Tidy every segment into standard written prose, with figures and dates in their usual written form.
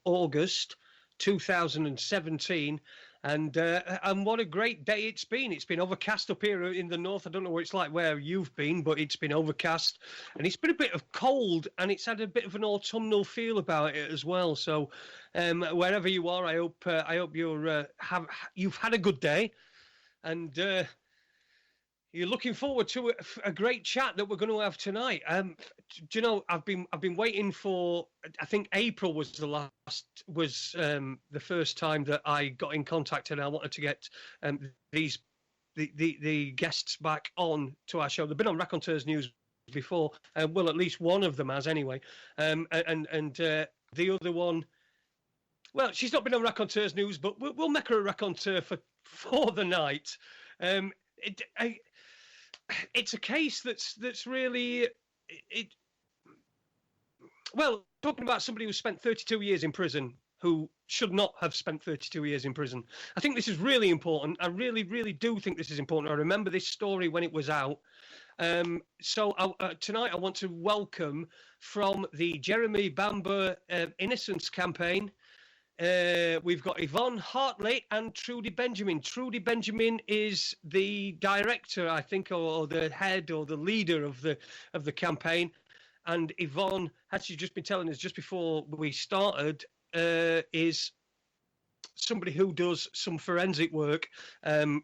August 2017, and what a great day it's been. It's been overcast up here in the north. I don't know what it's like where you've been, but it's been overcast, and it's been a bit of cold, and it's had a bit of an autumnal feel about it as well. So wherever you are, I hope you've had a good day, and you're looking forward to a great chat that we're going to have tonight. Do you know, I've been waiting for. I think April was the first time that I got in contact, and I wanted to get the guests back on to our show. They've been on Raconteurs News before. Well, at least one of them has anyway. And the other one, well, she's not been on Raconteurs News, but we'll make her a raconteur for the night. It's a case that's really well, talking about somebody who spent 32 years in prison, who should not have spent 32 years in prison. I think this is really important. I really, really do think this is important. I remember this story when it was out. So tonight I want to welcome from the Jeremy Bamber Innocence Campaign. We've got Yvonne Hartley and Trudi Benjamin. Trudi Benjamin is the director, I think, or the head or the leader of the campaign. And Yvonne, had she just been telling us just before we started, is somebody who does some forensic work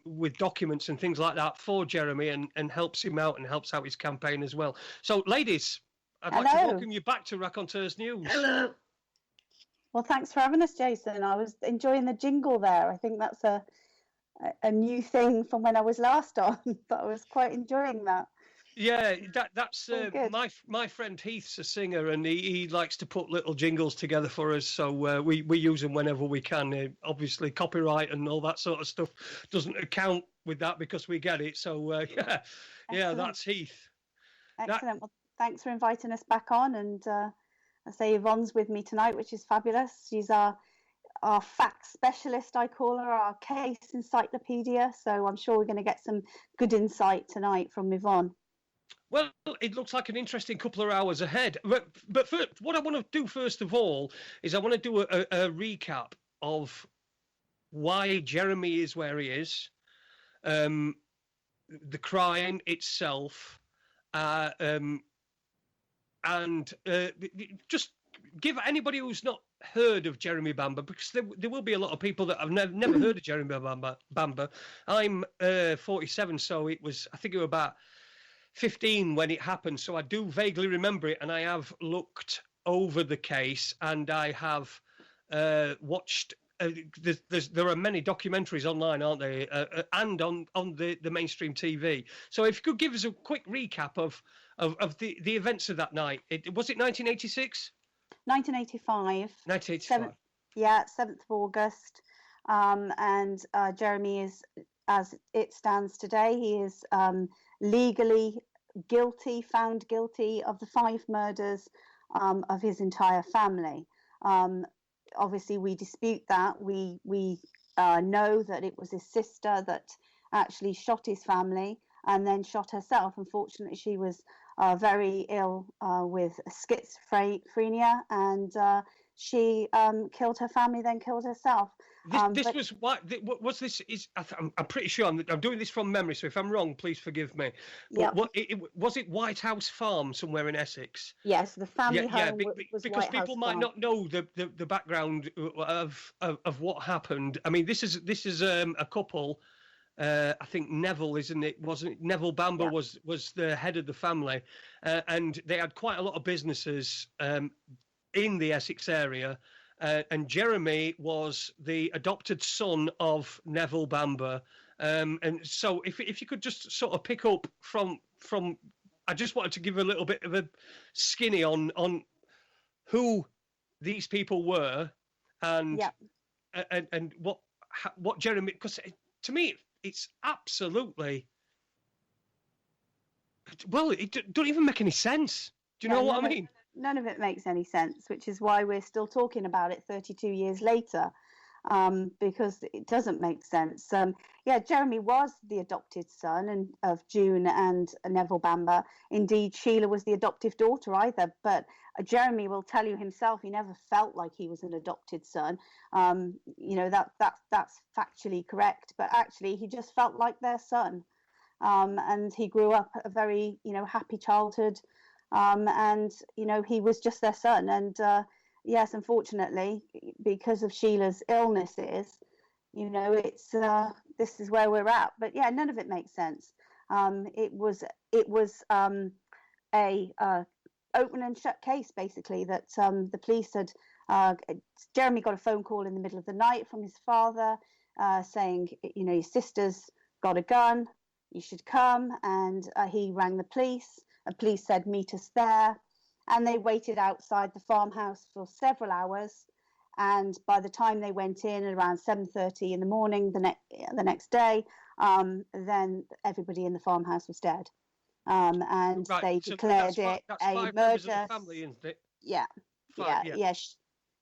with documents and things like that for Jeremy, and helps him out and helps out his campaign as well. So, ladies, I'd like to welcome you back to Raconteurs News. Hello. Well, thanks for having us, Jason. I was enjoying the jingle there. I think that's a new thing from when I was last on, but I was quite enjoying that. Yeah, that's my friend Heath's a singer, and he likes to put little jingles together for us, so we use them whenever we can. Obviously, copyright and all that sort of stuff doesn't account with that because we get it. So yeah, that's Heath. Excellent. Well, thanks for inviting us back on, and I say Yvonne's with me tonight, which is fabulous. She's our fact specialist, I call her, our case encyclopedia. So I'm sure we're going to get some good insight tonight from Yvonne. Well, it looks like an interesting couple of hours ahead. But what I want to do first of all is I want to do a recap of why Jeremy is where he is, the crime itself, and just give anybody who's not heard of Jeremy Bamber, because there will be a lot of people that have never heard of Jeremy Bamber. I'm 47, so I think it was about 15 when it happened, so I do vaguely remember it, and I have looked over the case, and I have watched. There are many documentaries online, aren't there, and on the mainstream TV. So if you could give us a quick recap of the events of that night. Was it 1986? 1985. 1985. 7th of August. And Jeremy is, as it stands today, he is legally found guilty of the 5 murders of his entire family. Obviously, we dispute that. We know that it was his sister that actually shot his family and then shot herself. Unfortunately, she was very ill with schizophrenia, and she killed her family, then killed herself. I'm pretty sure I'm doing this from memory, so if I'm wrong, please forgive me. But was it White House Farm somewhere in Essex? Yes, the family home was because White people House might Farm. not know the background of what happened. I mean, this is a couple. I think Neville, isn't it? Wasn't it? Neville Bamber was the head of the family, and they had quite a lot of businesses in the Essex area. And Jeremy was the adopted son of Neville Bamber. And so if you could just sort of pick up from I just wanted to give a little bit of a skinny on who these people were and what Jeremy, because to me it's absolutely, well, it don't even make any sense. Do you know what I mean? None of it makes any sense, which is why we're still talking about it 32 years later, because it doesn't make sense. Jeremy was the adopted son of June and Neville Bamber. Indeed, Sheila was the adoptive daughter either. But Jeremy will tell you himself he never felt like he was an adopted son. That's factually correct, but actually he just felt like their son. And he grew up a very, happy childhood. And he was just their son. And yes, unfortunately, because of Sheila's illnesses, it's this is where we're at. But yeah, none of it makes sense. It was a open and shut case, basically, that the police had. Jeremy got a phone call in the middle of the night from his father saying, your sister's got a gun, you should come. And he rang the police. The police said, meet us there. And they waited outside the farmhouse for several hours. And by the time they went in at around 7:30 in the morning the next day, then everybody in the farmhouse was dead. And right. they So declared it a murder. Family, isn't it? Yeah, Five,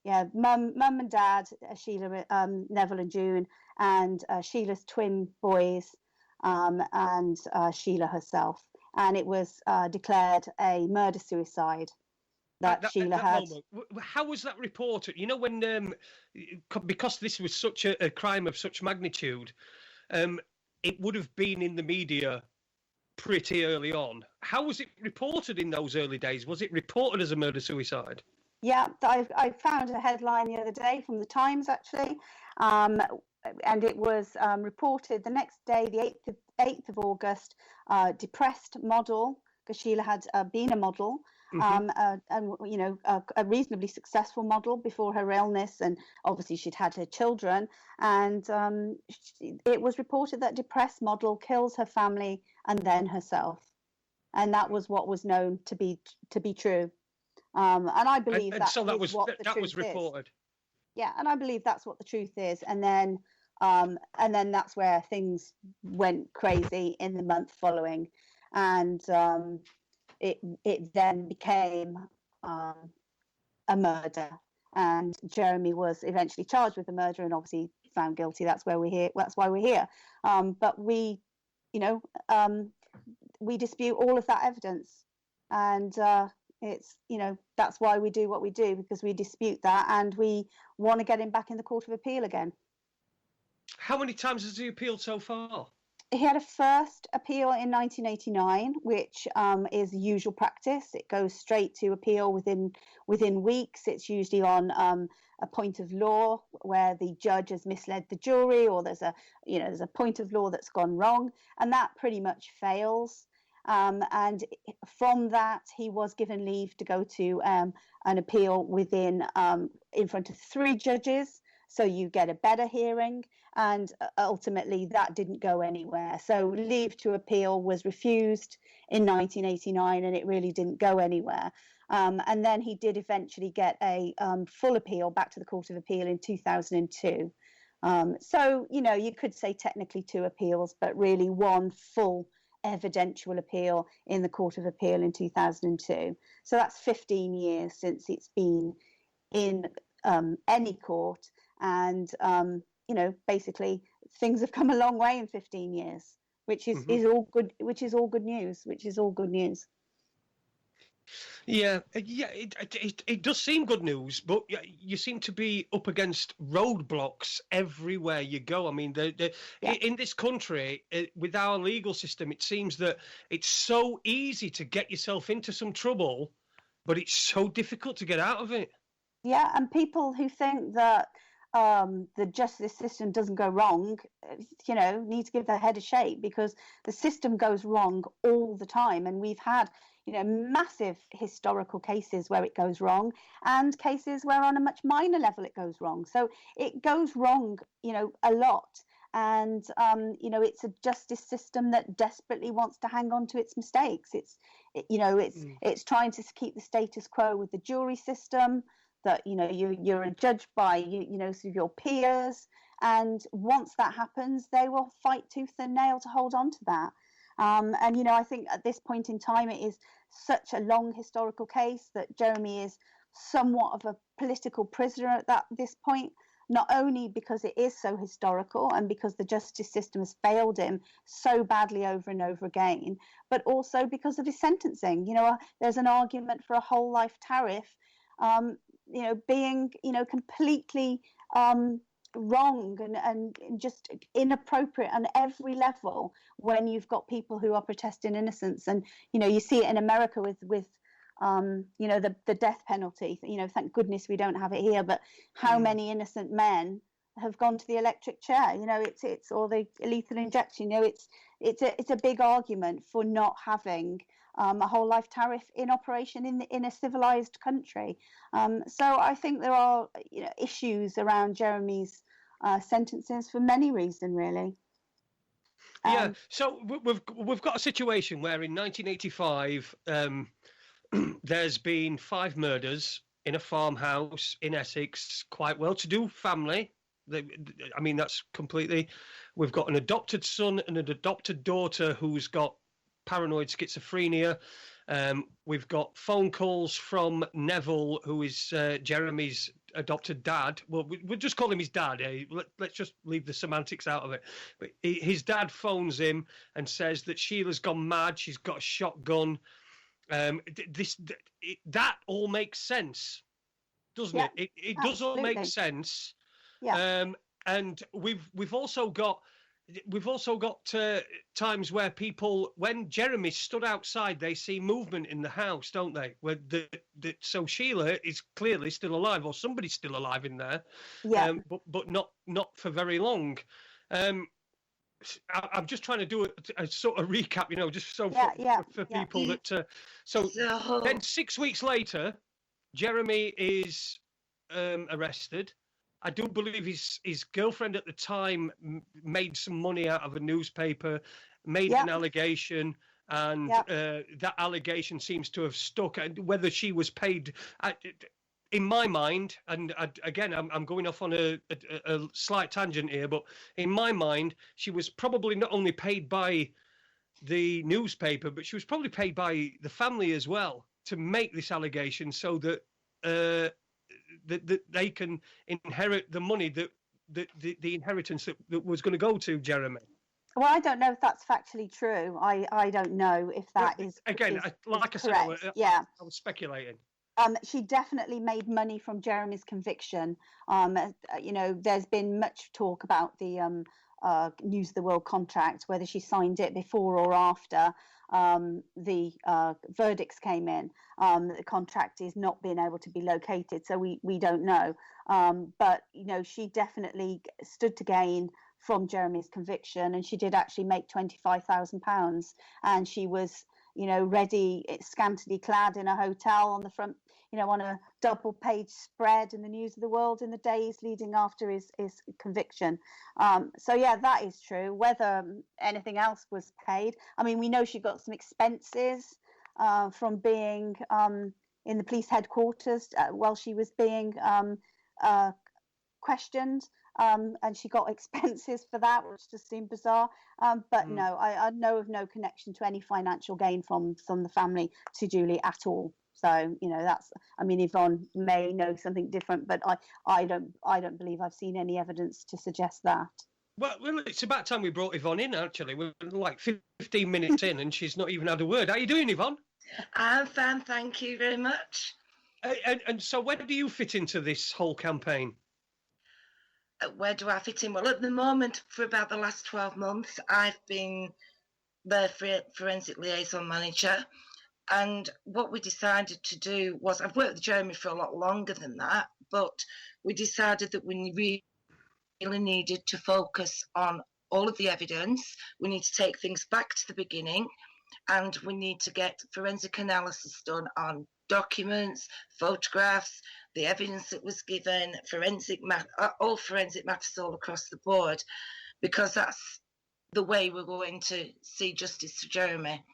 yeah. Mum and Dad, Sheila, Neville and June, and Sheila's twin boys, and Sheila herself. And it was declared a murder-suicide that Sheila had. Moment, how was that reported? When because this was such a crime of such magnitude, it would have been in the media pretty early on. How was it reported in those early days? Was it reported as a murder-suicide? Yeah, I found a headline the other day from the Times, actually, and it was reported the next day, the 8th of August, depressed model, because Sheila had been a model, and a reasonably successful model before her illness, and obviously she'd had her children, and it was reported that depressed model kills her family and then herself, and that was what was known to be true, and I believe that was reported. Yeah, and I believe that's what the truth is, and then that's where things went crazy in the month following, and it then became a murder, and Jeremy was eventually charged with the murder and obviously found guilty. That's why we're here. But we dispute all of that evidence, and it's that's why we do what we do, because we dispute that and we want to get him back in the Court of Appeal again. How many times has he appealed so far? He had a first appeal in 1989, which is the usual practice. It goes straight to appeal within weeks. It's usually on a point of law where the judge has misled the jury, or there's a point of law that's gone wrong, and that pretty much fails. And from that, he was given leave to go to an appeal in front of 3 judges. So you get a better hearing, and ultimately that didn't go anywhere. So leave to appeal was refused in 1989, and it really didn't go anywhere. And then he did eventually get a full appeal back to the Court of Appeal in 2002. So, you could say technically 2 appeals, but really 1 full evidential appeal in the Court of Appeal in 2002. So that's 15 years since it's been in any court. And, basically things have come a long way in 15 years, which is all good, which is all good news. Yeah, it does seem good news, but you seem to be up against roadblocks everywhere you go. I mean, in this country, with our legal system, it seems that it's so easy to get yourself into some trouble, but it's so difficult to get out of it. Yeah, and people who think that the justice system doesn't go wrong, need to give their head a shake, because the system goes wrong all the time. And we've had, massive historical cases where it goes wrong, and cases where on a much minor level it goes wrong. So it goes wrong, a lot. And, it's a justice system that desperately wants to hang on to its mistakes. It's trying to keep the status quo with the jury system, that you're judged by sort of your peers, and once that happens, they will fight tooth and nail to hold on to that. And I think at this point in time, it is such a long historical case that Jeremy is somewhat of a political prisoner at this point. not only because it is so historical and because the justice system has failed him so badly over and over again, but also because of his sentencing. There's an argument for a whole life tariff, being, completely wrong and just inappropriate on every level when you've got people who are protesting innocence. And you see it in America with the death penalty. Thank goodness we don't have it here, but how many innocent men have gone to the electric chair? It's or the lethal injection. It's a big argument for not having a whole life tariff in operation in a civilized country. So I think there are issues around Jeremy's sentences for many reasons, really. So we've got a situation where in 1985 there's been 5 murders in a farmhouse in Essex, quite well-to-do family. That's completely. We've got an adopted son and an adopted daughter who's got paranoid schizophrenia. We've got phone calls from Neville, who is Jeremy's adopted dad. Well, we'll just call him his dad. Let's just leave the semantics out of it. But his dad phones him and says that Sheila's gone mad. She's got a shotgun. That all makes sense, doesn't it? It does all make sense. Yeah. And we've also got times where people, when Jeremy stood outside, they see movement in the house, don't they? Where so Sheila is clearly still alive, or somebody's still alive in there. Yeah. But not for very long. I'm just trying to do a sort of recap, just so for people that. So then 6 weeks later, Jeremy is arrested. I do believe his girlfriend at the time made some money out of a newspaper, made an allegation, and that allegation seems to have stuck. And whether she was paid, in my mind, and again, I'm going off on a slight tangent here, but in my mind, she was probably not only paid by the newspaper, but she was probably paid by the family as well to make this allegation, so that that they can inherit the money that the inheritance that was going to go to Jeremy. Well, I don't know if that's factually true. I don't know if that is again, like I said, I was speculating. She definitely made money from Jeremy's conviction. There's been much talk about the News of the World contract, whether she signed it before or after the verdicts came in. The contract is not being able to be located, so we don't know. But she definitely stood to gain from Jeremy's conviction, and she did actually make £25,000, and she was ready, scantily clad in a hotel on the front, on a double page spread in the News of the World in the days leading after his conviction. So that is true. Whether anything else was paid, we know she got some expenses from being in the police headquarters while she was being questioned. And she got expenses for that, which just seemed bizarre. But no, I know of no connection to any financial gain from the family to Julie at all. So that's. Yvonne may know something different, but I don't believe I've seen any evidence to suggest that. Well, it's about time we brought Yvonne in. Actually, we're like 15 minutes in, and she's not even had a word. How are you doing, Yvonne? I'm fine, thank you very much. And so, where do you fit into this whole campaign? Where do I fit in? Well, at the moment, for about the last 12 months, I've been the forensic liaison manager. And what we decided to do was, I've worked with Jeremy for a lot longer than that, but we decided that we really needed to focus on all of the evidence. We need to take things back to the beginning, and we need to get forensic analysis done on documents, photographs, the evidence that was given, all forensic matters all across the board, because that's the way we're going to see justice for Jeremy.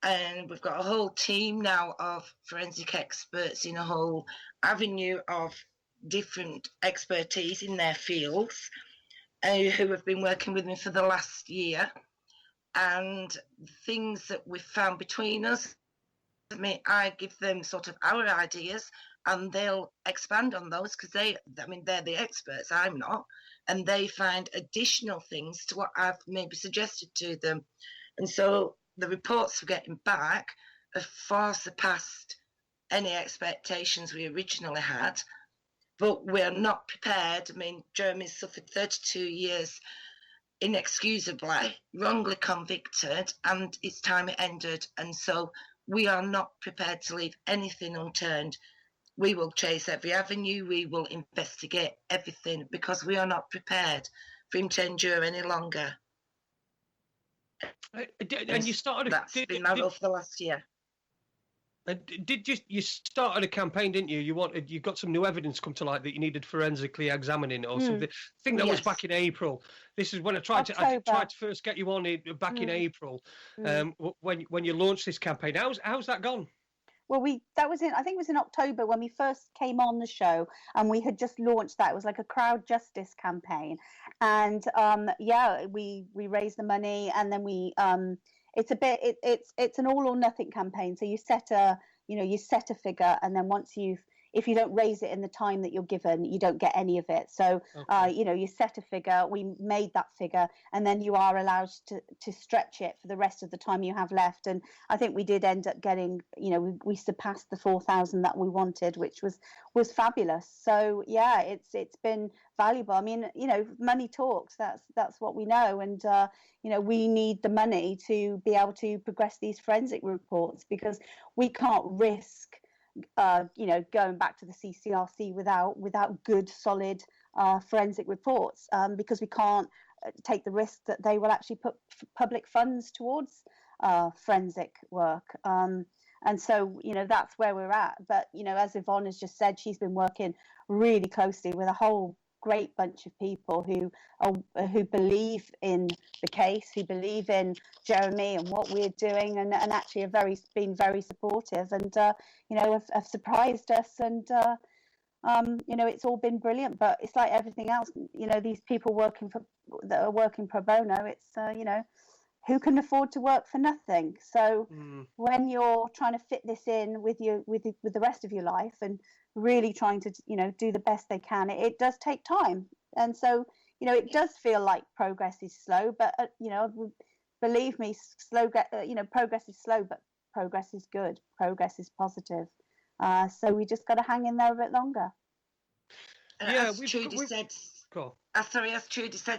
And we've got a whole team now of forensic experts in a whole avenue of different expertise in their fields, who have been working with me for the last year. And things that we've found between us, I give them sort of our ideas, and they'll expand on those because they're the experts, I'm not, and they find additional things to what I've maybe suggested to them. And so the reports we're getting back have far surpassed any expectations we originally had, but we're not prepared. I mean, Jeremy's suffered 32 years inexcusably, wrongly convicted, and it's time it ended. And so we are not prepared to leave anything unturned. We will chase every avenue, we will investigate everything, because we are not prepared for him to endure any longer. And you started. That's been my role for the last year. You started a campaign, didn't you? You got some new evidence come to light that you needed forensically examining or something. I think that was back in April. This is when I tried to first get you on it back in April. When you launched this campaign. How's that gone? Well, I think it was in October when we first came on the show, and we had just launched that. It was like a crowd justice campaign, and we raised the money, and then it's an all or nothing campaign. So you set a figure, and then if you don't raise it in the time that you're given, you don't get any of it. So, you set a figure, we made that figure, and then you are allowed to stretch it for the rest of the time you have left. And I think we did end up getting, we surpassed the 4,000 that we wanted, which was fabulous. So, yeah, it's been valuable. I mean, money talks, that's what we know. And, we need the money to be able to progress these forensic reports, because we can't risk going back to the CCRC without good, solid forensic reports, because we can't take the risk that they will actually put public funds towards forensic work. And so, that's where we're at. But, as Yvonne has just said, she's been working really closely with a whole great bunch of people who believe in the case, who believe in Jeremy and what we're doing, and actually have been very supportive, and have surprised us, and it's all been brilliant. But it's like everything else, these people that are working pro bono, it's who can afford to work for nothing? So when you're trying to fit this in with the rest of your life, and really trying to do the best they can, it does take time. And so it does feel like progress is slow, but believe me, progress is slow, but progress is good, progress is positive. So we just got to hang in there a bit longer. As Trudi said,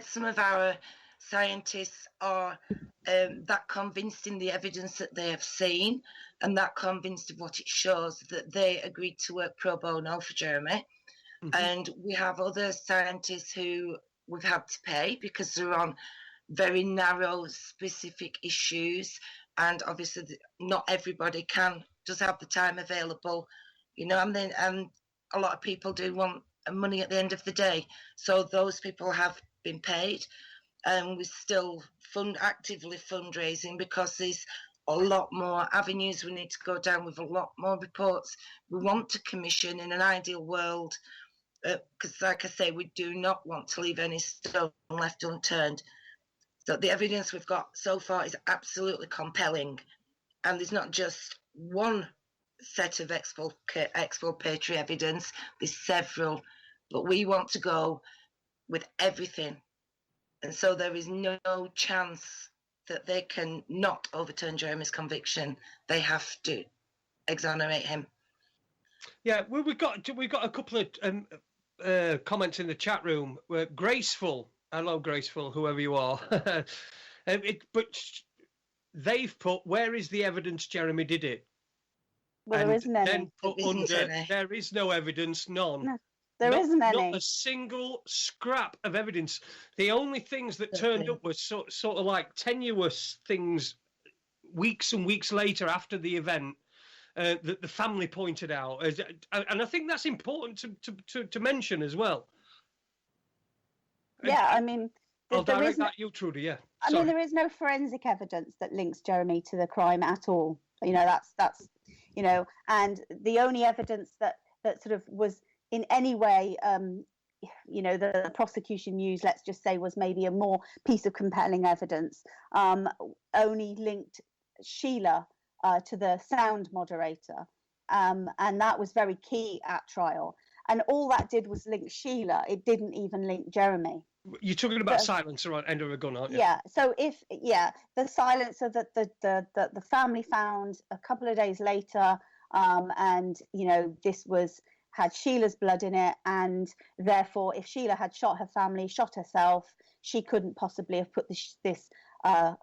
some of our scientists are that convinced in the evidence that they have seen, and that convinced of what it shows, that they agreed to work pro bono for Jeremy. And we have other scientists who we've had to pay because they're on very narrow, specific issues, and obviously not everybody does have the time available, and a lot of people do want money at the end of the day, so those people have been paid. And we're still actively fundraising, because there's a lot more avenues we need to go down, with a lot more reports we want to commission in an ideal world, because like I say, we do not want to leave any stone left unturned. So the evidence we've got so far is absolutely compelling, and there's not just one set of exculpatory evidence, there's several, but we want to go with everything. And so there is no chance that they can not overturn Jeremy's conviction. They have to exonerate him. Yeah, we've got a couple of comments in the chat room. Graceful, hello Graceful, whoever you are. But they've put, where is the evidence Jeremy did it? Well, there isn't any. Then put under, there is no evidence, none. No. There isn't any. Not a single scrap of evidence. The only things that turned up were sort of like tenuous things weeks and weeks later after the event that the family pointed out. And I think that's important to mention as well. Yeah, I mean... I'll direct that you, Trudi, yeah. I mean, there is no forensic evidence that links Jeremy to the crime at all. That's and the only evidence that sort of was in any way, the prosecution used, let's just say, was maybe a more piece of compelling evidence, only linked Sheila to the sound moderator. and that was very key at trial. And all that did was link Sheila. It didn't even link Jeremy. You're talking about silencer on end of a gun, aren't you? Yeah. So the silencer that the family found a couple of days later, and this had Sheila's blood in it, and therefore, if Sheila had shot her family, shot herself, she couldn't possibly have put this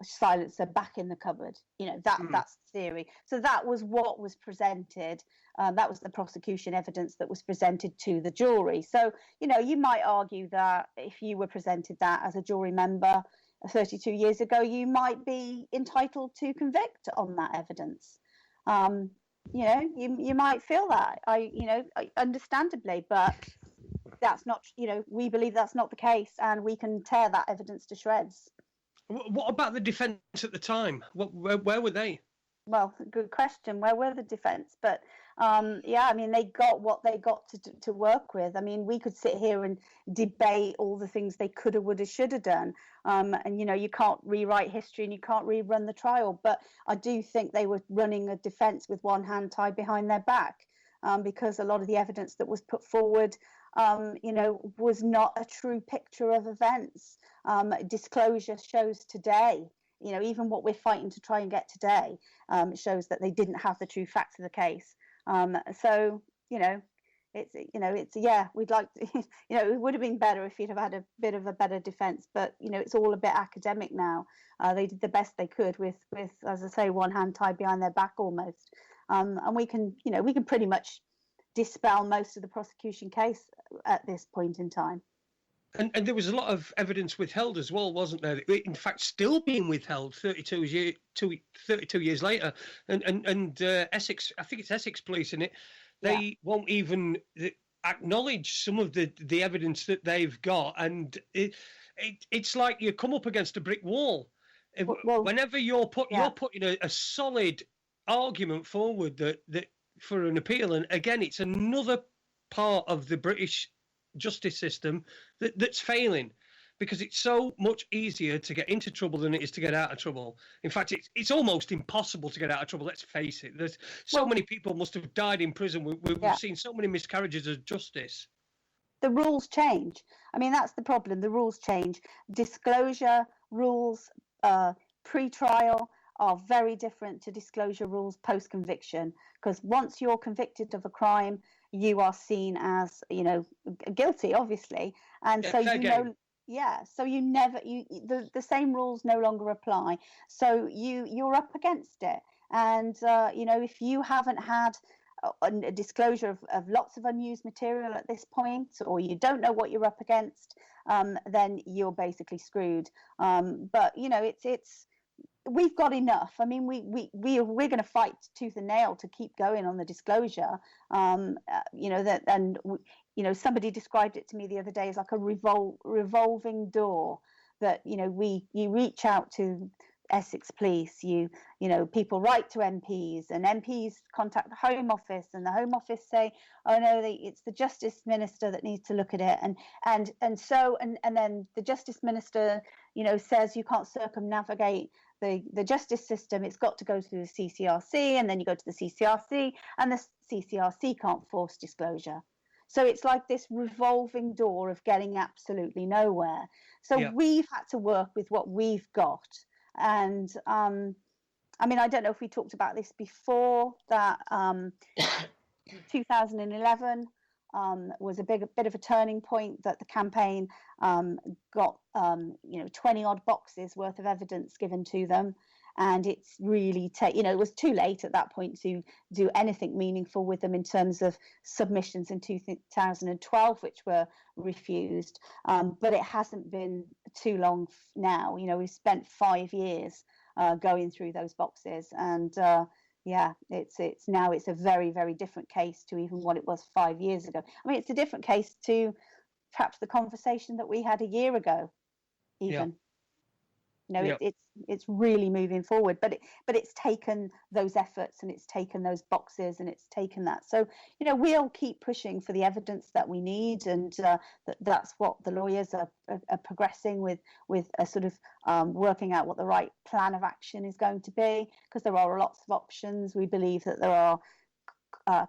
silencer back in the cupboard. That's the theory. So that was what was presented. That was the prosecution evidence that was presented to the jury. So, you might argue that if you were presented that as a jury member 32 years ago, you might be entitled to convict on that evidence. You might feel that, understandably, but that's not, we believe that's not the case, and we can tear that evidence to shreds. What about the defence at the time? Where were they? Well, good question. Where were the defence? But they got what they got to work with. I mean, we could sit here and debate all the things they coulda, woulda, shoulda done. And you can't rewrite history and you can't rerun the trial. But I do think they were running a defence with one hand tied behind their back, because a lot of the evidence that was put forward, was not a true picture of events. Disclosure shows today, even what we're fighting to try and get today, shows that they didn't have the true facts of the case. We'd like to, it would have been better if you'd have had a bit of a better defence, but it's all a bit academic now. They did the best they could with, as I say, one hand tied behind their back almost. And we can pretty much dispel most of the prosecution case at this point in time. And there was a lot of evidence withheld as well, wasn't there? In fact, still being withheld 32 years later. And Essex, I think it's Essex Police in it, they won't even acknowledge some of the evidence that they've got. And it's like you come up against a brick wall. Well, whenever you're putting a solid argument forward that for an appeal, and again, it's another part of the British justice system that's failing, because it's so much easier to get into trouble than it is to get out of trouble. In fact, it's almost impossible to get out of trouble. Let's face it. There's many people must have died in prison. We've seen so many miscarriages of justice. The rules change. I mean, that's the problem. The rules change. Disclosure rules pre-trial are very different to disclosure rules post-conviction, because once you're convicted of a crime, you are seen as, guilty, obviously. And so the same rules no longer apply. So you're up against it. And, if you haven't had a disclosure of lots of unused material at this point, or you don't know what you're up against, then you're basically screwed. But, we've got enough. I mean, we're going to fight tooth and nail to keep going on the disclosure. Somebody described it to me the other day as like a revolving door that, you reach out to Essex Police, people write to MPs, and MPs contact the Home Office, and the Home Office say, oh no, it's the Justice Minister that needs to look at it, and then the Justice Minister, says you can't circumnavigate the justice system, it's got to go through the CCRC, and then you go to the CCRC, and the CCRC can't force disclosure. So it's like this revolving door of getting absolutely nowhere. So we've had to work with what we've got. And I don't know if we talked about this before, that 2011 was a bit of a turning point, that the campaign got 20 odd boxes worth of evidence given to them, and it's really it was too late at that point to do anything meaningful with them in terms of submissions in 2012, which were refused. But it hasn't been too long now. We've spent 5 years going through those boxes, and it's a very, very different case to even what it was 5 years ago. I mean, it's a different case to perhaps the conversation that we had a year ago, even. It's really moving forward, but it's taken those efforts, and it's taken those boxes, and it's taken that. So we'll keep pushing for the evidence that we need, and that's what the lawyers are progressing with a sort of working out what the right plan of action is going to be, because there are lots of options. We believe that there are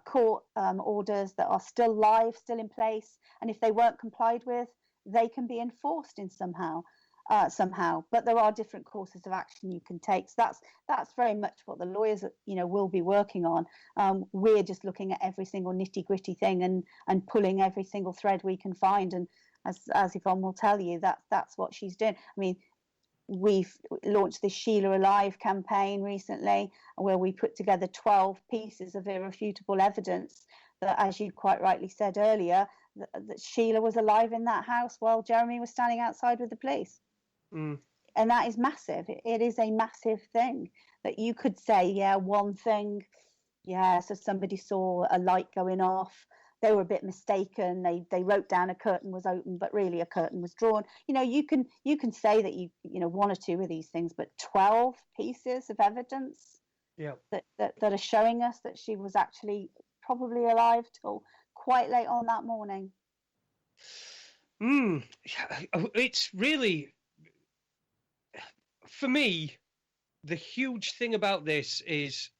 court orders that are still live, still in place, and if they weren't complied with, they can be enforced in somehow. But there are different courses of action you can take. So that's very much what the lawyers, will be working on. We're just looking at every single nitty gritty thing and pulling every single thread we can find. And as Yvonne will tell you, that's what she's doing. I mean, we've launched the Sheila Alive campaign recently, where we put together 12 pieces of irrefutable evidence that, as you quite rightly said earlier, that Sheila was alive in that house while Jeremy was standing outside with the police. And that is massive. It is a massive thing that you could say, yeah, one thing, yeah, so somebody saw a light going off, they were a bit mistaken, they wrote down a curtain was open, but really a curtain was drawn. You can say that you one or two of these things, but 12 pieces of evidence that are showing us that she was actually probably alive till quite late on that morning. It's really, for me, the huge thing about this is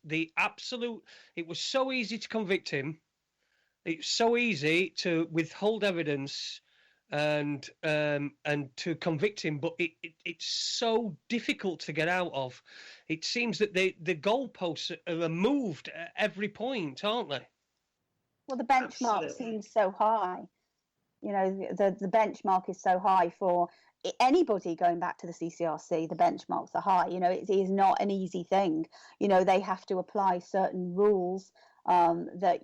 the absolute. It was so easy to convict him. It's so easy to withhold evidence and to convict him, but it's so difficult to get out of. It seems that the goalposts are moved at every point, aren't they? Well, the benchmark seems so high. The benchmark is so high for anybody going back to the CCRC. The benchmarks are high. It is not an easy thing. They have to apply certain rules that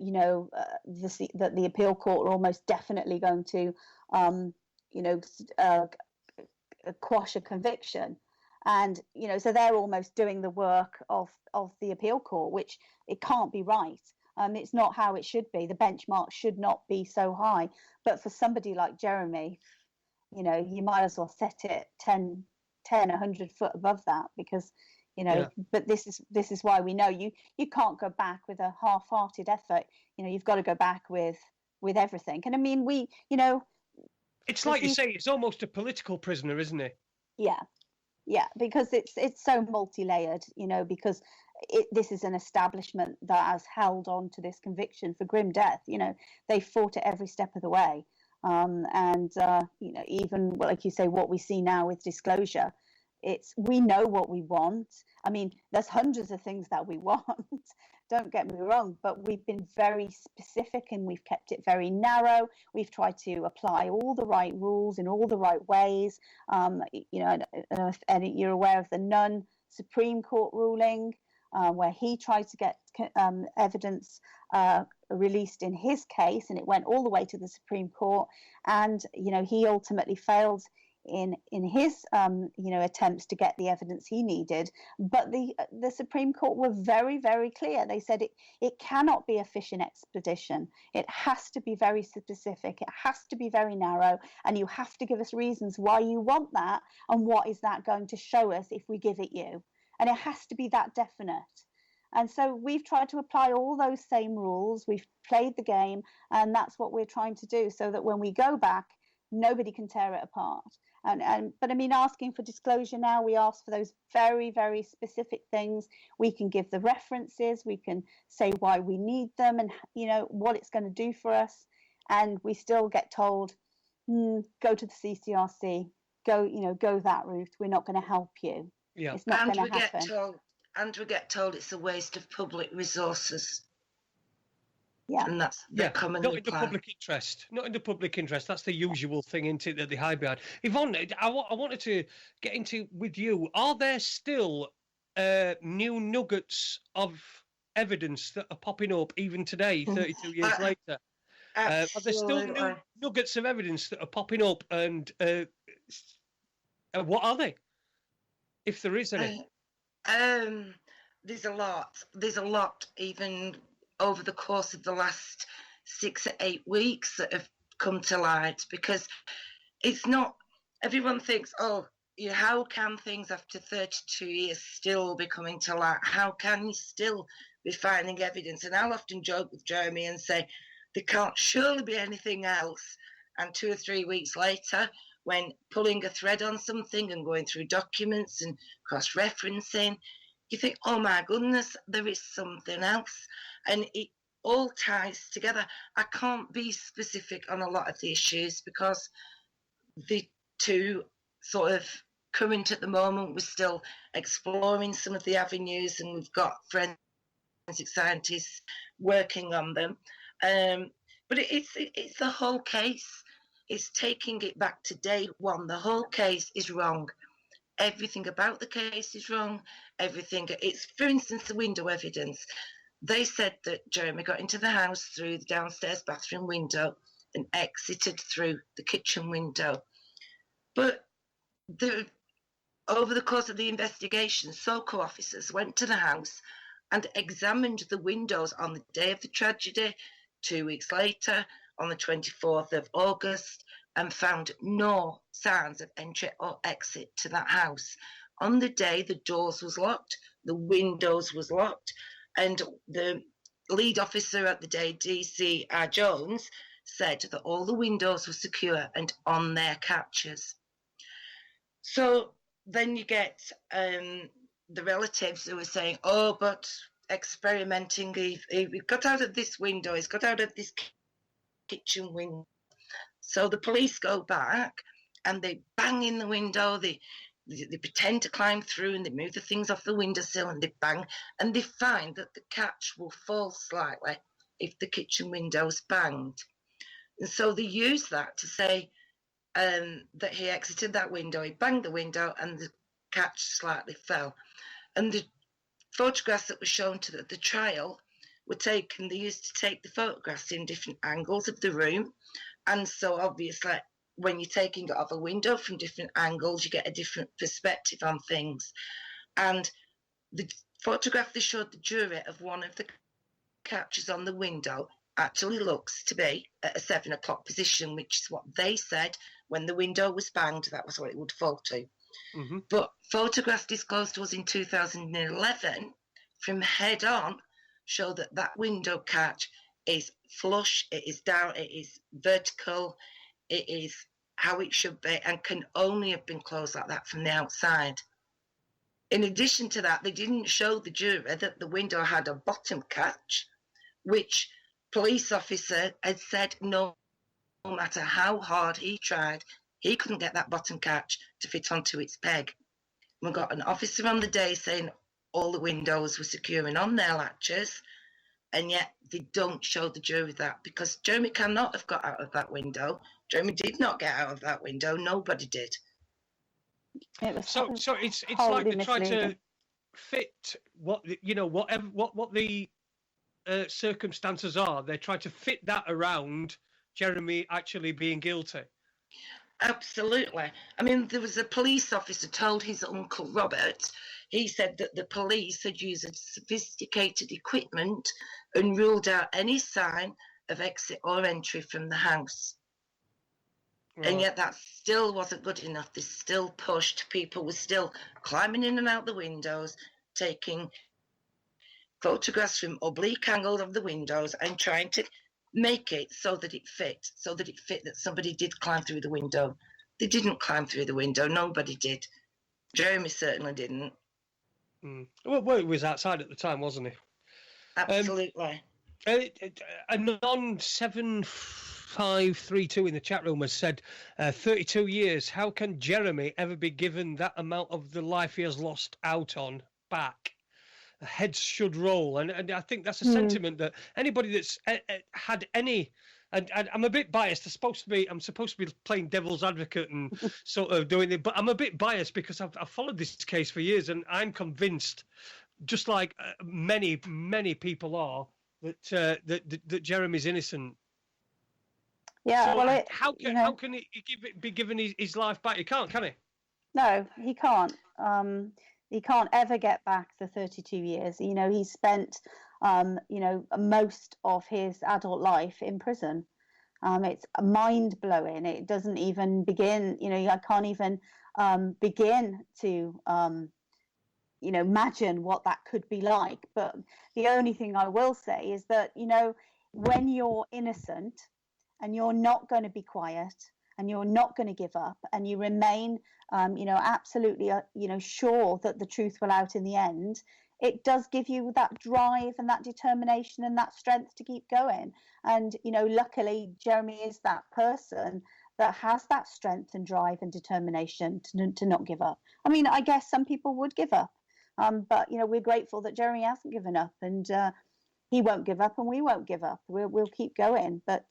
that the appeal court are almost definitely going to quash a conviction, and so they're almost doing the work of the appeal court, which it can't be right. It's not how it should be. The benchmark should not be so high. But for somebody like Jeremy, you might as well set it 10, 100 foot above that, because but this is why we know you can't go back with a half-hearted effort. You've got to go back with everything. And I mean, it's like you say, it's almost a political prisoner, isn't it? Yeah, because it's so multi-layered, because this is an establishment that has held on to this conviction for grim death. They fought it every step of the way. Even like you say, what we see now with disclosure, we know what we want. I mean, there's hundreds of things that we want, don't get me wrong, but we've been very specific and we've kept it very narrow. We've tried to apply all the right rules in all the right ways. And you're aware of the Nunn Supreme Court ruling, where he tried to get evidence released in his case, and it went all the way to the Supreme Court, and he ultimately failed in his attempts to get the evidence he needed. But the Supreme Court were very, very clear. They said it cannot be a fishing expedition. It has to be very specific. It has to be very narrow, and you have to give us reasons why you want that, and what is that going to show us if we give it you. And it has to be that definite. And so we've tried to apply all those same rules. We've played the game, and that's what we're trying to do, so that when we go back, nobody can tear it apart. But I mean, asking for disclosure now, we ask for those very, very specific things. We can give the references, we can say why we need them, and what it's going to do for us. And we still get told, go to the CCRC, go that route. We're not going to help you. Yeah. It's not going to happen. We get told it's a waste of public resources. Yeah. And that's common not in the public interest. Not in the public interest. That's the usual thing, isn't it, that they hide behind. Yvonne, I wanted to get into with you. Are there still new nuggets of evidence that are popping up even today, 32 years later? Are there still new nuggets of evidence that are popping up, and what are they, if there is any? There's a lot, even over the course of the last 6 or 8 weeks, that have come to light, because it's not, everyone thinks, how can things after 32 years still be coming to light? How can you still be finding evidence? And I'll often joke with Jeremy and say, there can't surely be anything else. And 2 or 3 weeks later, when pulling a thread on something and going through documents and cross-referencing, you think, oh my goodness, there is something else. And it all ties together. I can't be specific on a lot of the issues because the two sort of current at the moment. We're still exploring some of the avenues, and we've got forensic scientists working on them. But it's the whole case. It's taking it back to day one. The whole case is wrong. Everything about the case is wrong. It's, for instance, the window evidence. They said that Jeremy got into the house through the downstairs bathroom window and exited through the kitchen window. But over the course of the investigation, SOCO officers went to the house and examined the windows on the day of the tragedy, 2 weeks later, on the 24th of August, and found no signs of entry or exit to that house. On the day, the doors was locked, the windows was locked, and the lead officer at the day, DC Jones, said that all the windows were secure and on their catches. So then you get the relatives who are saying, oh, but experimenting, he got out of this window, he's got out of this kitchen window. So the police go back and they bang in the window, they pretend to climb through and they move the things off the windowsill and they bang, and they find that the catch will fall slightly if the kitchen window's banged. And so they use that to say that he exited that window, he banged the window and the catch slightly fell. And the photographs that were shown to the trial were taken, they used to take the photographs in different angles of the room. And so obviously when you're taking it off a window from different angles, you get a different perspective on things. And the photograph they showed the jury of one of the catches on the window actually looks to be at a 7 o'clock position, which is what they said when the window was banged, that was what it would fall to. Mm-hmm. But photographs disclosed to us in 2011 from head on show that that window catch is flush, it is down, it is vertical, it is how it should be, and can only have been closed like that from the outside. In addition to that, they didn't show the jury that the window had a bottom catch, which police officer had said no matter how hard he tried, he couldn't get that bottom catch to fit onto its peg. We got an officer on the day saying all the windows were secure and on their latches, and yet they don't show the jury that, because Jeremy cannot have got out of that window. Jeremy did not get out of that window. Nobody did. So it's like they try to fit what the circumstances are. They try to fit that around Jeremy actually being guilty. Absolutely. I mean, there was a police officer told his uncle Robert, he said that the police had used sophisticated equipment and ruled out any sign of exit or entry from the house. Right. And yet that still wasn't good enough. They still pushed. People were still climbing in and out the windows, taking photographs from oblique angles of the windows and trying to make it so that it fit that somebody did climb through the window. They didn't climb through the window. Nobody did. Jeremy certainly didn't. Well, he was outside at the time, wasn't he? Absolutely. A non-7532 in the chat room has said, 32 years, how can Jeremy ever be given that amount of the life he has lost out on back? Heads should roll, and I think that's a sentiment that anybody that's had any, and I'm a bit biased. I'm supposed to be playing devil's advocate and sort of doing it, but I'm a bit biased because I've followed this case for years, and I'm convinced, just like many people are, that Jeremy's innocent. Yeah, so well, how can he be given his life back? He can't, can he? No, he can't. He can't ever get back the 32 years. He spent, most of his adult life in prison. It's mind-blowing. It doesn't even begin, I can't even begin to, imagine what that could be like. But the only thing I will say is that, when you're innocent and you're not going to be quiet, and you're not going to give up, and you remain, absolutely, sure that the truth will out in the end, it does give you that drive and that determination and that strength to keep going. And, you know, luckily Jeremy is that person that has that strength and drive and determination to not give up. I mean, I guess some people would give up, but, you know, we're grateful that Jeremy hasn't given up, and he won't give up and we won't give up. We'll keep going. But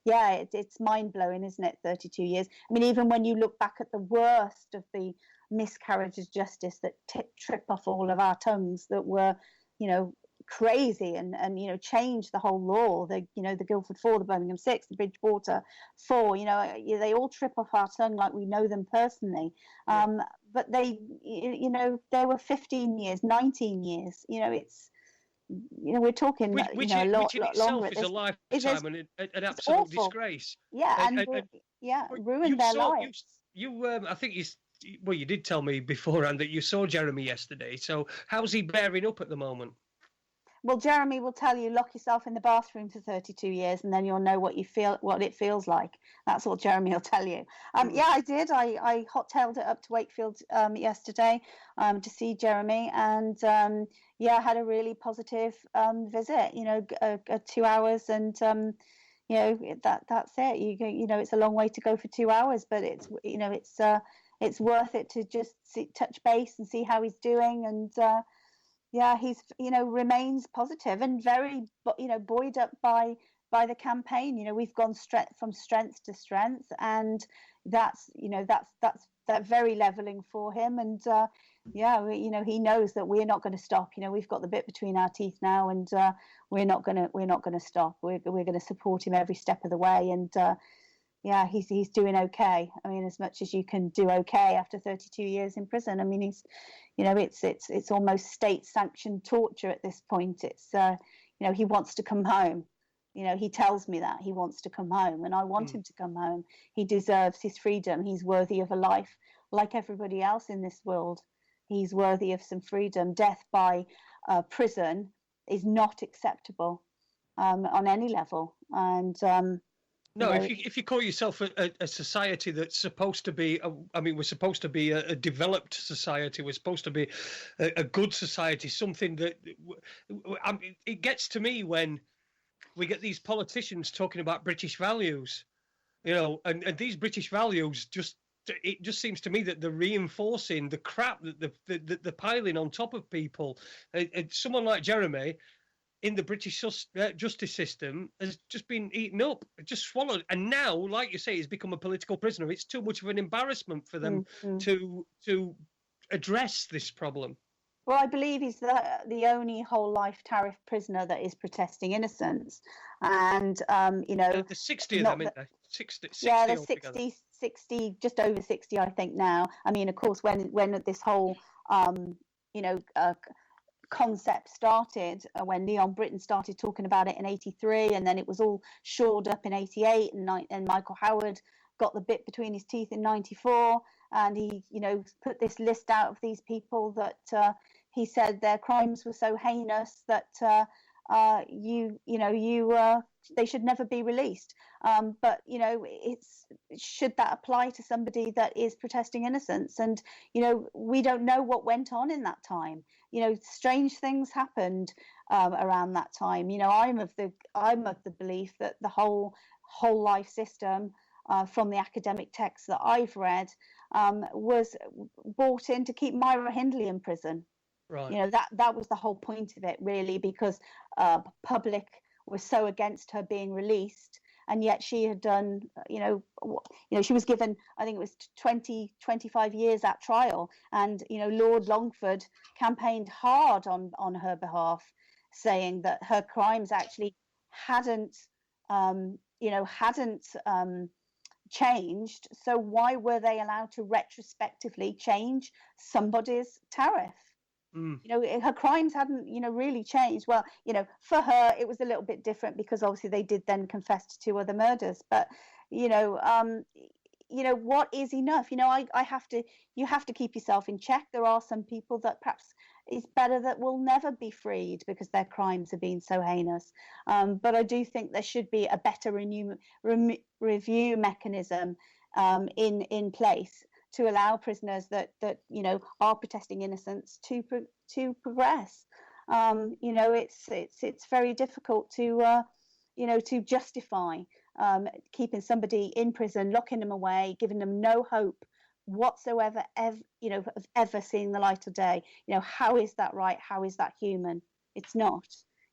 yeah, it's mind-blowing, isn't it? 32 years. I mean, even when you look back at the worst of the miscarriages of justice that trip off all of our tongues, that were, you know, crazy and you know, changed the whole law, the, you know, the Guildford 4, the Birmingham 6, the Bridgewater 4, you know, they all trip off our tongue like we know them personally. But they, you know, they were 15 years, 19 years, you know, it's, you know, we're talking, which you know, a lot in itself longer. is a lifetime and an absolute disgrace. Yeah, and ruined their lives. I think you did tell me beforehand that you saw Jeremy yesterday. So how's he bearing up at the moment? Well, Jeremy will tell you, lock yourself in the bathroom for 32 years and then you'll know what it feels like. That's what Jeremy will tell you. Yeah, I did. I hot-tailed it up to Wakefield yesterday to see Jeremy, and yeah, had a really positive visit, you know, 2 hours, and you know, that's it. You know, it's a long way to go for 2 hours, but it's, you know, it's worth it to just touch base and see how he's doing. And yeah, he's, you know, remains positive and very, you know, buoyed up by the campaign. You know, we've gone from strength to strength, and that's, you know, that very leveling for him. And yeah, you know, he knows that we're not going to stop. You know, we've got the bit between our teeth now, and we're not going to stop. We're going to support him every step of the way. And yeah, he's doing okay. I mean, as much as you can do okay after 32 years in prison. I mean, he's, you know, it's almost state-sanctioned torture at this point. It's you know, he wants to come home. You know, he tells me that he wants to come home, and I want him to come home. He deserves his freedom. He's worthy of a life like everybody else in this world. He's worthy of some freedom. Death by prison is not acceptable on any level. And no, you know, if you call yourself a society that's supposed to be, I mean, we're supposed to be a developed society. We're supposed to be a good society. Something that, I mean, it gets to me when we get these politicians talking about British values, you know, and these British values it just seems to me that they're reinforcing the crap that they're piling on top of people. Someone like Jeremy in the British justice system has just been eaten up, just swallowed. And now, like you say, he's become a political prisoner. It's too much of an embarrassment for them to address this problem. Well, I believe he's the only whole life tariff prisoner that is protesting innocence. And, you know, the 60 of them, isn't there? 60 yeah, there's 60, just over 60, I think now. I mean, of course, when this whole, you know, concept started, when Leon Britton started talking about it in 83, and then it was all shored up in 88, and Michael Howard got the bit between his teeth in 94, and he, you know, put this list out of these people that he said their crimes were so heinous that they should never be released. But, you know, should that apply to somebody that is protesting innocence? And, you know, we don't know what went on in that time. You know, strange things happened around that time. You know, I'm of the belief that the whole life system, from the academic texts that I've read, was brought in to keep Myra Hindley in prison. Right. You know, that was the whole point of it, really, because public was so against her being released, and yet she had done, you know, she was given, I think it was 25 years at trial, and, you know, Lord Longford campaigned hard on her behalf, saying that her crimes actually hadn't changed. So why were they allowed to retrospectively change somebody's tariff? You know, her crimes hadn't, you know, really changed. Well, you know, for her, it was a little bit different because obviously they did then confess to 2 other murders. But, you know, what is enough? You know, you have to keep yourself in check. There are some people that perhaps it's better that will never be freed because their crimes have been so heinous. But I do think there should be a better review mechanism in place to allow prisoners that are protesting innocence to progress. It's very difficult to justify keeping somebody in prison, locking them away, giving them no hope whatsoever, of ever seeing the light of day. How is that right? How is that human? It's not.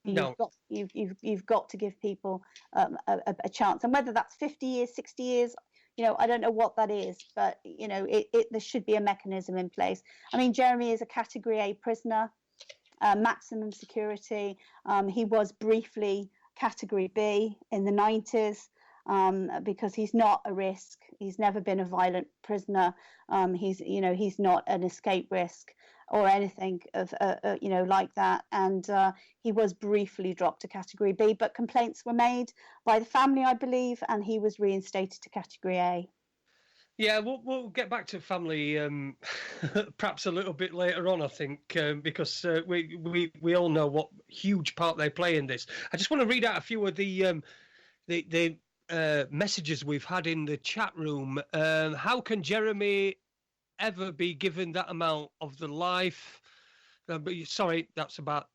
No. You've got to give people a chance, and whether that's 50 years, 60 years, I don't know what that is, but there should be a mechanism in place. I mean, Jeremy is a Category A prisoner, maximum security. He was briefly Category B in the 90s. Because he's not a risk. He's never been a violent prisoner. He's not an escape risk or anything of like that. And he was briefly dropped to Category B, but complaints were made by the family, I believe, and he was reinstated to Category A. Yeah, we'll get back to family perhaps a little bit later on, I think, because we all know what huge part they play in this. I just want to read out a few of the messages we've had in the chat room. How can Jeremy ever be given that amount of the life? Sorry, that's about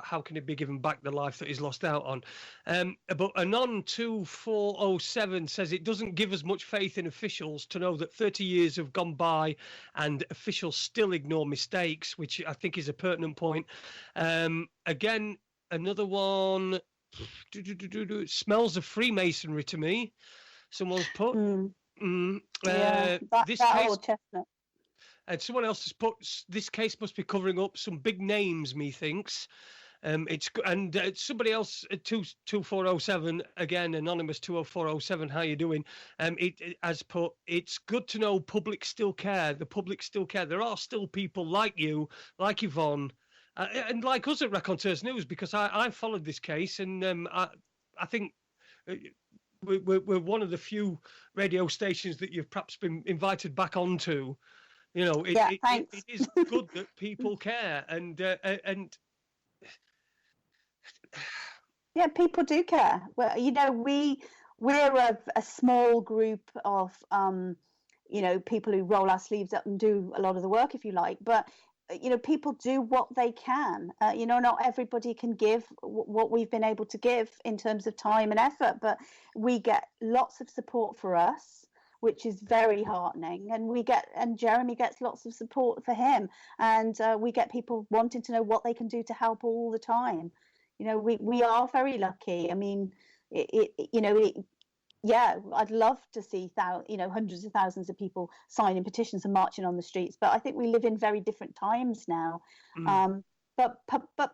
how can he be given back the life that he's lost out on. But Anon 2407 says it doesn't give us much faith in officials to know that 30 years have gone by and officials still ignore mistakes, which I think is a pertinent point. Again, another one. It smells of Freemasonry to me. Someone's put. That old chestnut. And someone else has put, this case must be covering up some big names, methinks. Somebody else, 22407, again, anonymous 20407, how you doing? It has put, it's good to know public still care. The public still care. There are still people like you, like Yvonne, and like us at Raconteurs News, because I followed this case, and I think we're one of the few radio stations that you've perhaps been invited back onto. It is good that people care, and yeah, people do care. Well, we're a small group of people who roll our sleeves up and do a lot of the work, if you like, but people do what they can. Not everybody can give what we've been able to give in terms of time and effort, but we get lots of support for us, which is very heartening, and Jeremy gets lots of support for him, and we get people wanting to know what they can do to help all the time. We are very lucky. I mean, I'd love to see hundreds of thousands of people signing petitions and marching on the streets, but I think we live in very different times now. But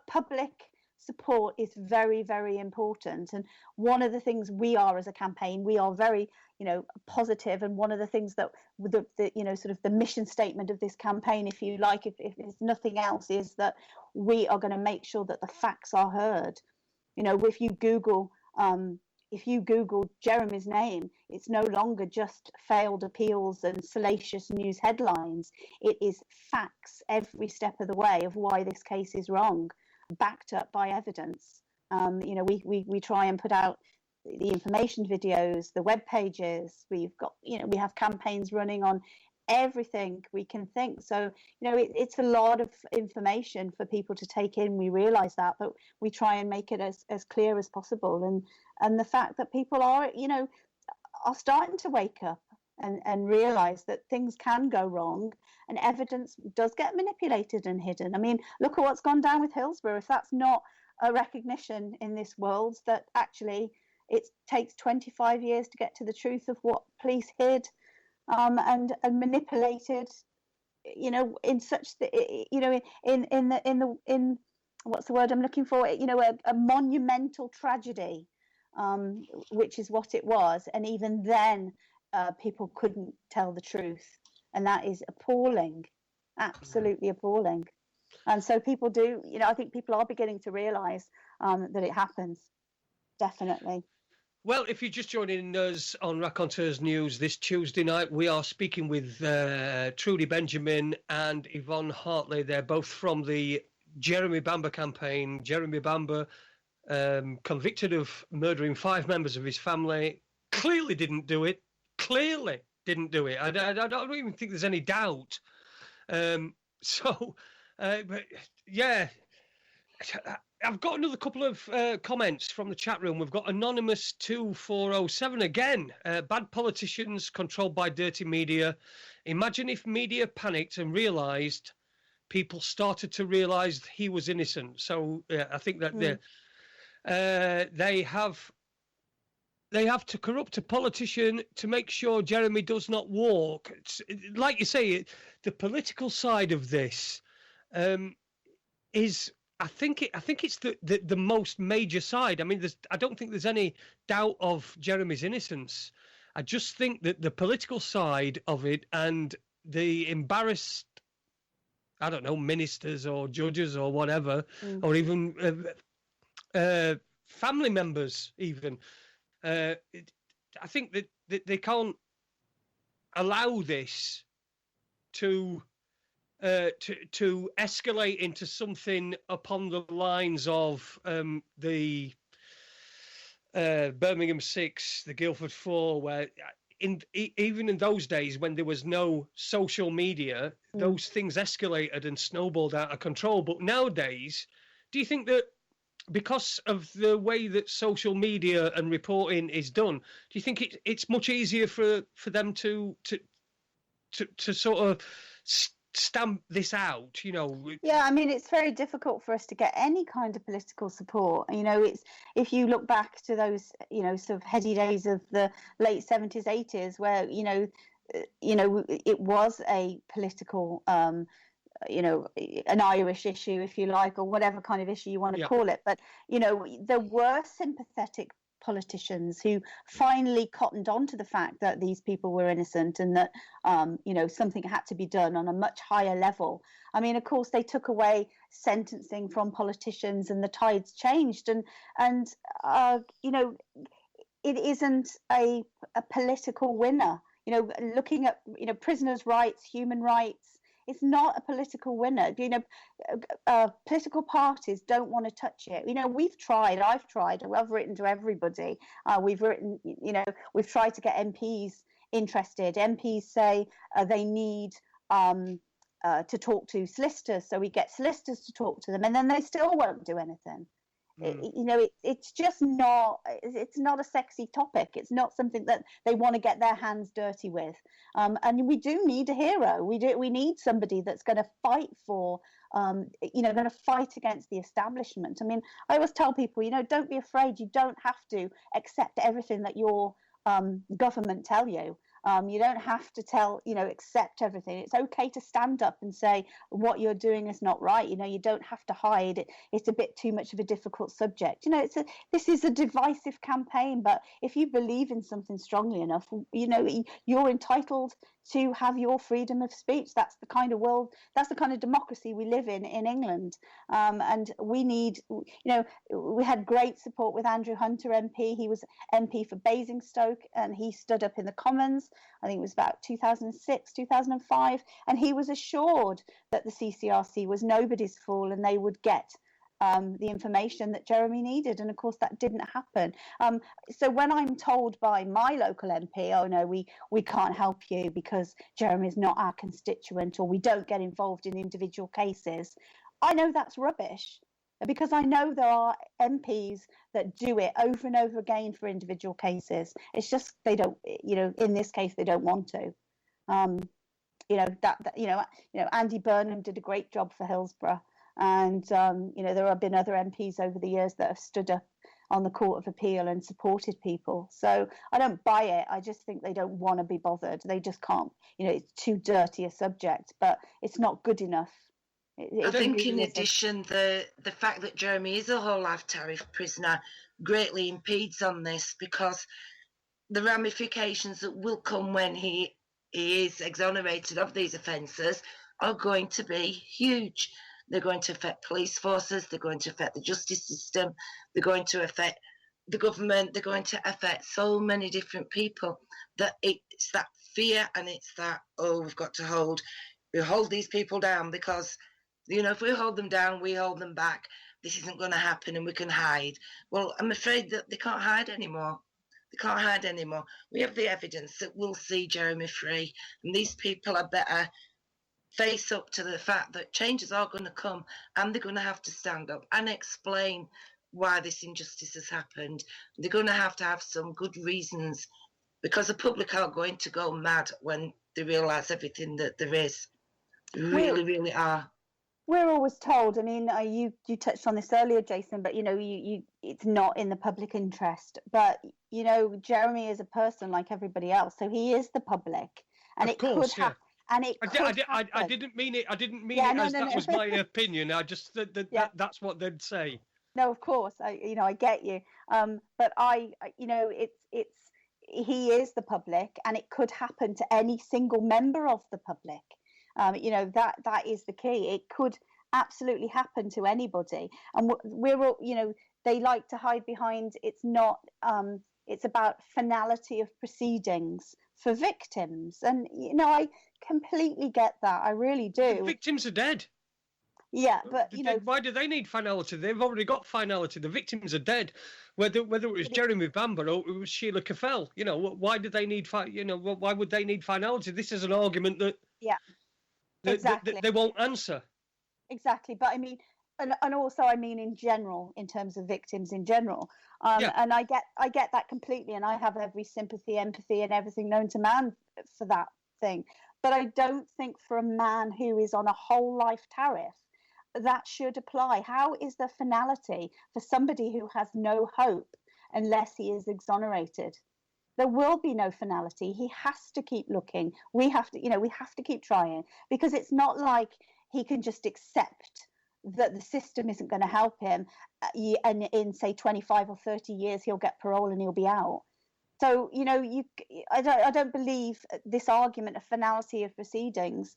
public support is very, very important, and one of the things we are as a campaign, we are very positive, and one of the things that the sort of the mission statement of this campaign, if you like, if it's nothing else, is that we are going to make sure that the facts are heard. If you Google Jeremy's name, it's no longer just failed appeals and salacious news headlines. It is facts every step of the way of why this case is wrong, backed up by evidence. We try and put out the information videos, the web pages. We've got, we have campaigns running on everything we can think. So, it's a lot of information for people to take in. We realize that, but we try and make it as clear as possible. And the fact that people are starting to wake up and realize that things can go wrong and evidence does get manipulated and hidden. I mean, look at what's gone down with Hillsborough. If that's not a recognition in this world that actually it takes 25 years to get to the truth of what police hid and manipulated, in such in what's the word I'm looking for? A monumental tragedy, which is what it was. And even then, people couldn't tell the truth, and that is appalling, absolutely appalling. And so people do, I think people are beginning to realise that it happens, definitely. Well, if you're just joining us on Raconteurs News this Tuesday night, we are speaking with Trudi Benjamin and Yvonne Hartley. They're both from the Jeremy Bamber campaign. Jeremy Bamber, convicted of murdering 5 members of his family, clearly didn't do it. didn't do it. I don't even think there's any doubt. But yeah, I've got another couple of comments from the chat room. We've got Anonymous 2407 again. Bad politicians controlled by dirty media. Imagine if media panicked and realised people started to realise he was innocent. So I think that they have to corrupt a politician to make sure Jeremy does not walk. Like you say, the political side of this is, I think it's the most major side. I mean, I don't think there's any doubt of Jeremy's innocence. I just think that the political side of it and the embarrassed, I don't know, ministers or judges or whatever, or even family members even. I think that they can't allow this to escalate into something upon the lines of the Birmingham 6, the Guildford 4, where even in those days when there was no social media, those things escalated and snowballed out of control. But nowadays, do you think that because of the way that social media and reporting is done, do you think it's much easier for them to sort of stamp this out, you know? Yeah, I mean, it's very difficult for us to get any kind of political support. You know, it's, if you look back to those, you know, sort of heady days of the late 70s, 80s, where, you know, it was a political, you know, an Irish issue, if you like, or whatever kind of issue you want to call it. But, you know, there were sympathetic politicians who finally cottoned on to the fact that these people were innocent and that, you know, something had to be done on a much higher level. I mean, of course, they took away sentencing from politicians and the tides changed. And you know, it isn't a political winner. You know, looking at, you know, prisoners' rights, human rights, it's not a political winner. You know, political parties don't want to touch it. You know, we've tried. I've tried. I've written to everybody. We've written. You know, we've tried to get MPs interested. MPs say they need to talk to solicitors, so we get solicitors to talk to them, and then they still won't do anything. You know, it's just not. It's not a sexy topic. It's not something that they want to get their hands dirty with. And we do need a hero. We need somebody that's going to fight for, you know, going to fight against the establishment. I mean, I always tell people, you know, don't be afraid. You don't have to accept everything that your government tell you. You don't have to accept everything. It's okay to stand up and say what you're doing is not right. You know, you don't have to hide it. It's a bit too much of a difficult subject. You know, this is a divisive campaign, but if you believe in something strongly enough, you know, you're entitled to have your freedom of speech. That's the kind of world, that's the kind of democracy we live in England. And we need, you know, we had great support with Andrew Hunter MP. He was MP for Basingstoke and he stood up in the Commons. I think it was about 2006, 2005. And he was assured that the CCRC was nobody's fool and they would get the information that Jeremy needed. And of course, that didn't happen. So when I'm told by my local MP, oh no, we can't help you because Jeremy is not our constituent, or we don't get involved in individual cases, I know that's rubbish, because I know there are MPs that do it over and over again for individual cases. It's just they don't, you know, in this case, they don't want to. You know, you know, Andy Burnham did a great job for Hillsborough. And, you know, there have been other MPs over the years that have stood up on the Court of Appeal and supported people. So I don't buy it. I just think they don't want to be bothered. They just can't, you know, it's too dirty a subject, but it's not good enough. I think in addition, the fact that Jeremy is a whole life tariff prisoner greatly impedes on this, because the ramifications that will come when he is exonerated of these offences are going to be huge. They're going to affect police forces, they're going to affect the justice system, they're going to affect the government, they're going to affect so many different people, that it's that fear and it's that, oh, we've got to hold these people down, because, you know, if we hold them down, we hold them back, this isn't going to happen and we can hide. Well, I'm afraid that they can't hide anymore. They can't hide anymore. We have the evidence that we'll see Jeremy free, and these people are better face up to the fact that changes are going to come, and they're going to have to stand up and explain why this injustice has happened. They're going to have some good reasons, because the public are going to go mad when they realise everything that there is. They really, really are. We're always told, I mean, you touched on this earlier, Jason, but, it's not in the public interest. But, Jeremy is a person like everybody else, so he is the public. And of course, could happen. And it I didn't mean it. I didn't mean it as that was my opinion. I just that's what they'd say. No, of course, I get you. But he is the public, and it could happen to any single member of the public. That is the key. It could absolutely happen to anybody, and we're all, they like to hide behind. It's not. It's about finality of proceedings for victims, and I completely get that. I really do. The victims are dead. Yeah, but why do they need finality? They've already got finality. The victims are dead. Whether it was Jeremy Bamber or it was Sheila Caffell, why do they need why would they need finality? This is an argument that exactly. they won't answer. Exactly, but I mean, and also I mean in general, in terms of victims in general, and I get that completely, and I have every sympathy, empathy, and everything known to man for that thing. But I don't think for a man who is on a whole life tariff that should apply. How is there finality for somebody who has no hope unless he is exonerated? There will be no finality. He has to keep looking. We have to keep trying, because it's not like he can just accept that the system isn't going to help him, and in say 25 or 30 years he'll get parole and he'll be out. So I don't believe this argument of finality of proceedings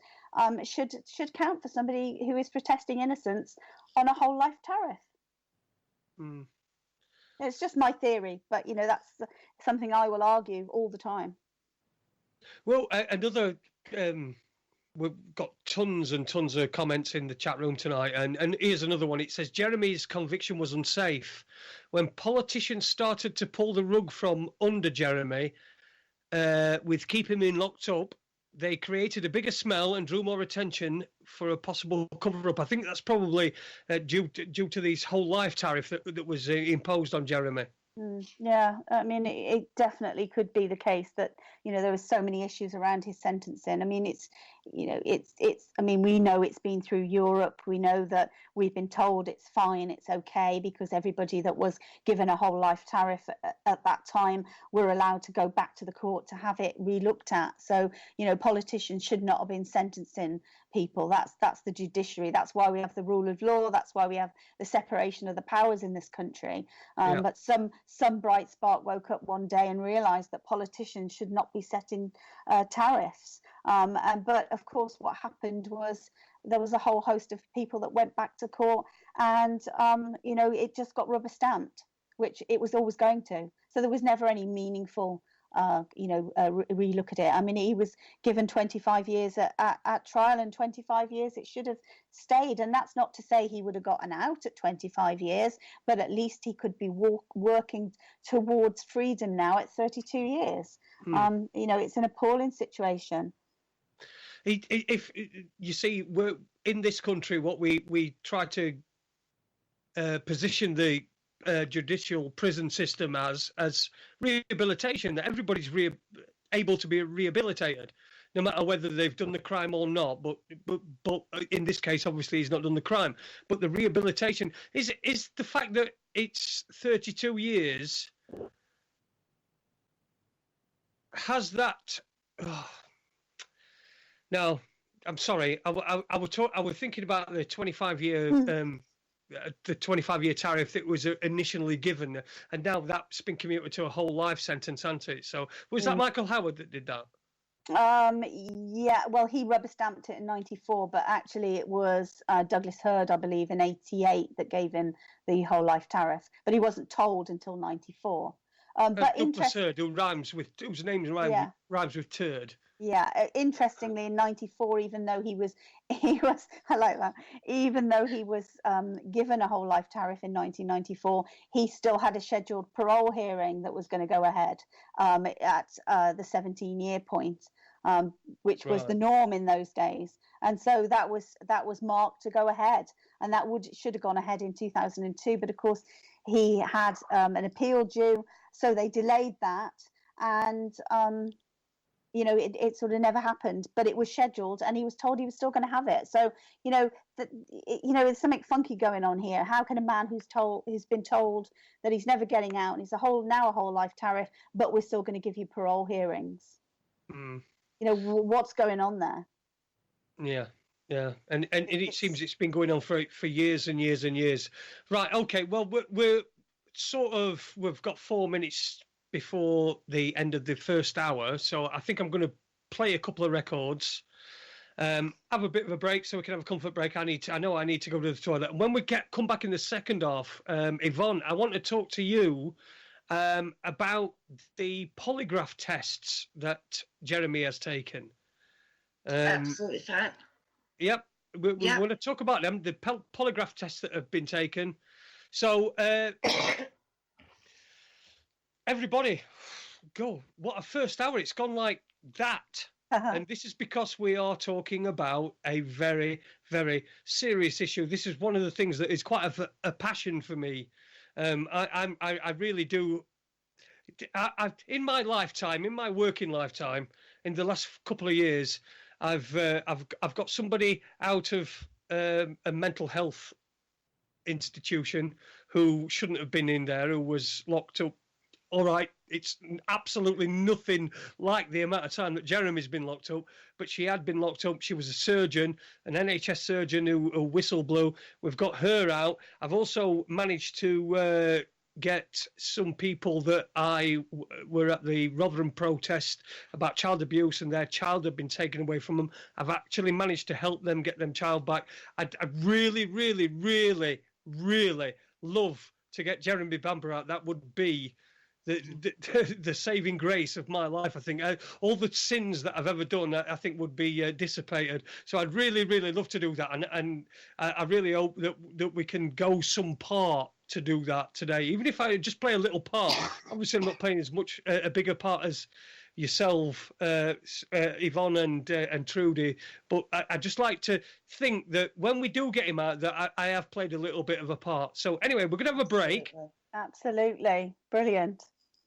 should count for somebody who is protesting innocence on a whole life tariff. Mm. It's just my theory, but that's something I will argue all the time. Well, another. We've got tons and tons of comments in the chat room tonight, and here's another one. It says Jeremy's conviction was unsafe. When politicians started to pull the rug from under Jeremy with keeping him locked up, they created a bigger smell and drew more attention for a possible cover-up. I think that's probably due to this whole life tariff that was imposed on Jeremy. Yeah, I mean, it definitely could be the case that there were so many issues around his sentencing. I mean, it's I mean, we know it's been through Europe. We know that we've been told it's fine, it's okay, because everybody that was given a whole life tariff at that time were allowed to go back to the court to have it relooked at. So politicians should not have been sentencing people. That's the judiciary. That's why we have the rule of law. That's why we have the separation of the powers in this country. But some bright spark woke up one day and realised that politicians should not be setting tariffs. But of course, what happened was there was a whole host of people that went back to court, and it just got rubber stamped, which it was always going to. So there was never any meaningful relook at it. I mean, he was given 25 years at trial, and 25 years it should have stayed. And that's not to say he would have gotten out at 25 years, but at least he could be working towards freedom now at 32 years. It's an appalling situation. If you see, we're in this country, what we try to position the judicial prison system as rehabilitation, that everybody's able to be rehabilitated, no matter whether they've done the crime or not. But in this case, obviously, he's not done the crime. But the rehabilitation is the fact that it's 32 years. Has that? No, I'm sorry. I was thinking about the 25-year. The 25-year tariff that was initially given, and now that's been commuted to a whole life sentence, hasn't it? So was that Michael Howard that did that? Yeah, well, he rubber stamped it in 94, but actually it was Douglas Hurd, I believe, in 88 that gave him the whole life tariff, but he wasn't told until 94. But Douglas Hurd, whose name rhymes with turd. Yeah, interestingly, in '94, even though he was, I like that. Even though he was given a whole life tariff in 1994, he still had a scheduled parole hearing that was going to go ahead at the 17-year point, which was the norm in those days. And so that was marked to go ahead, and that should have gone ahead in 2002. But of course, he had an appeal due, so they delayed that, and it sort of never happened, but it was scheduled, and he was told he was still going to have it. So, there's something funky going on here. How can a man who's been told that he's never getting out, and he's a whole life tariff, but we're still going to give you parole hearings? What's going on there? Yeah, and it seems it's been going on for years and years and years. Right, okay, well, we've got 4 minutes before the end of the first hour, so I think I'm going to play a couple of records, have a bit of a break so we can have a comfort break. I know I need to go to the toilet, and when we come back in the second half, Yvonne, I want to talk to you about the polygraph tests that Jeremy has taken. Absolutely fine. Yep, we want to talk about them, the polygraph tests that have been taken. So everybody, go. What a first hour. It's gone like that. And this is because we are talking about a very, very serious issue. This is one of the things that is quite a passion for me. I really do. In my lifetime, in my working lifetime, in the last couple of years, I've got somebody out of a mental health institution who shouldn't have been in there, who was locked up. All right, it's absolutely nothing like the amount of time that Jeremy's been locked up, but she had been locked up. She was a surgeon, an NHS surgeon who whistle blew. We've got her out. I've also managed to get some people that were at the Rotherham protest about child abuse, and their child had been taken away from them. I've actually managed to help them get them child back. I'd really, really, really, really love to get Jeremy Bamber out. That would be the saving grace of my life. I think all the sins that I've ever done, I think, would be dissipated. So I'd really, really love to do that, and I really hope that we can go some part to do that today. Even if I just play a little part, obviously I'm not playing as much a bigger part as yourself, Yvonne and Trudi, but I just like to think that when we do get him out, that I have played a little bit of a part. So anyway, we're going to have a break. Absolutely. Brilliant.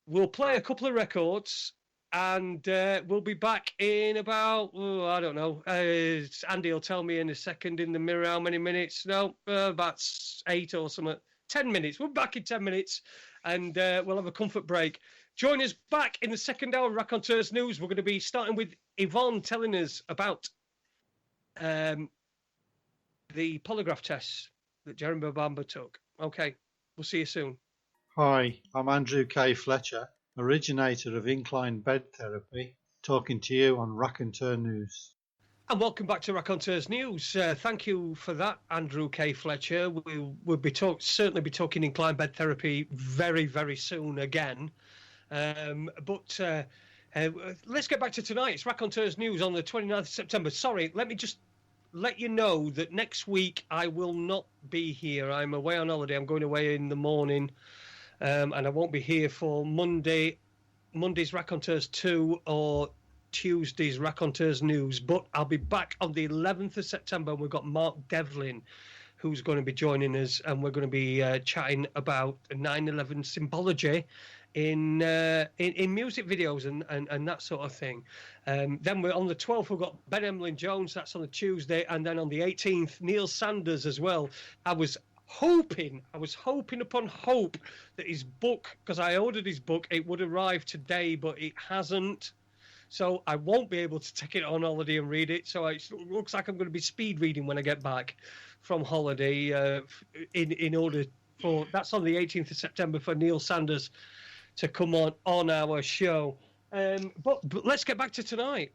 We'll play a couple of records, and we'll be back in about, I don't know, Andy will tell me in a second in the mirror how many minutes. No, about 8 or something. 10 minutes. We're back in 10 minutes, and we'll have a comfort break. Join us back in the second hour of Raconteurs News. We're going to be starting with Yvonne telling us about the polygraph tests that Jeremy Bamber took. Okay, we'll see you soon. Hi, I'm Andrew K. Fletcher, originator of incline bed therapy, talking to you on Raconteurs News. And welcome back to Raconteurs News. Thank you for that, Andrew K. Fletcher. We'll be certainly be talking incline bed therapy very, very soon again. But let's get back to tonight. It's Raconteurs News on the 29th of September. Sorry, let me just let you know that next week I will not be here. I'm away on holiday. I'm going away in the morning. And I won't be here for Monday's Raconteurs 2 or Tuesday's Raconteurs News, but I'll be back on the 11th of September. We've got Mark Devlin, who's going to be joining us, and we're going to be chatting about 9/11 symbology in music videos and that sort of thing. Then we're on the 12th. We've got Ben Emlyn Jones. That's on the Tuesday, and then on the 18th, Neil Sanders as well. I was hoping upon hope that his book, because I ordered his book, it would arrive today, but it hasn't. So I won't be able to take it on holiday and read it. So it looks like I'm going to be speed reading when I get back from holiday. In order for that's on the 18th of September for Neil Sanders to come on our show. But let's get back to tonight.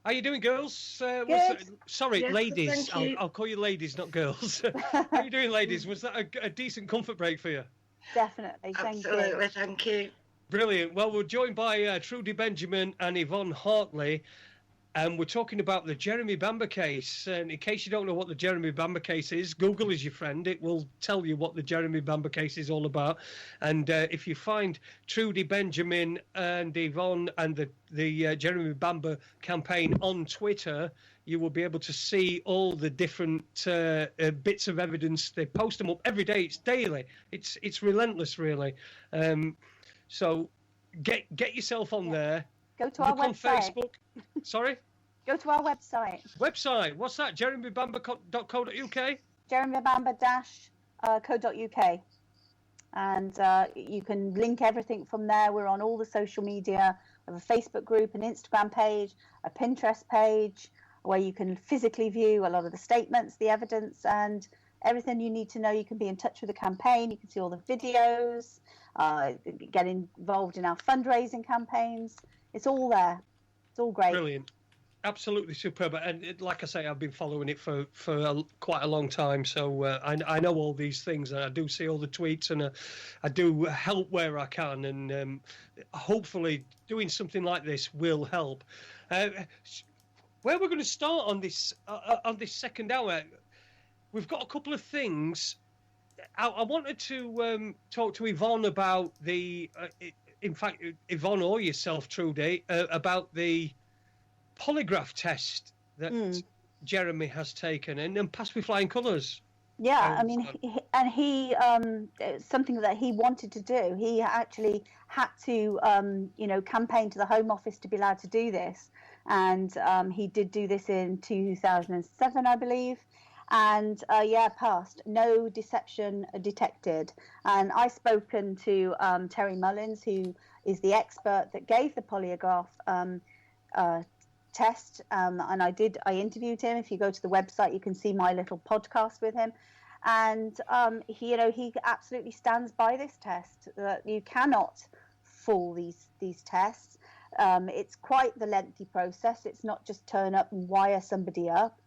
How you doing, girls? Sorry, yes, ladies. I'll call you ladies, not girls. How you doing, ladies? Was that a decent comfort break for you? Definitely, thank you. Absolutely, thank you. Brilliant. Well, we're joined by Trudi Benjamin and Yvonne Hartley, and we're talking about the Jeremy Bamber case. And in case you don't know what the Jeremy Bamber case is, Google is your friend. It will tell you what the Jeremy Bamber case is all about. And if you find Trudi Benjamin and Yvonne and the Jeremy Bamber campaign on Twitter, you will be able to see all the different bits of evidence. They post them up every day. It's daily. It's relentless, really. So get yourself on there. Go to our Look on website. Facebook. Sorry? Go to our website. Website. What's that? jeremybamber.co.uk? jeremybamber-co.uk. And you can link everything from there. We're on all the social media. We have a Facebook group, an Instagram page, a Pinterest page, where you can physically view a lot of the statements, the evidence, and everything you need to know. You can be in touch with the campaign. You can see all the videos, get involved in our fundraising campaigns. It's all there. It's all great. Brilliant. Absolutely superb. And like I say, I've been following it for quite a long time. So I know all these things, and I do see all the tweets, and I do help where I can. And hopefully doing something like this will help. Where we're going to start on this second hour, we've got a couple of things. I wanted to talk to Yvonne about in fact, Yvonne or yourself, Trudi, about the polygraph test that Jeremy has taken and passed with flying colours. Yeah, I mean, he something that he wanted to do. He actually had to, campaign to the Home Office to be allowed to do this. And he did do this in 2007, I believe. And passed. No deception detected. And I've spoken to Terry Mullins, who is the expert that gave the polygraph test. And I interviewed him. If you go to the website, you can see my little podcast with him. And he absolutely stands by this test, that you cannot fool these tests. It's quite the lengthy process. It's not just turn up and wire somebody up.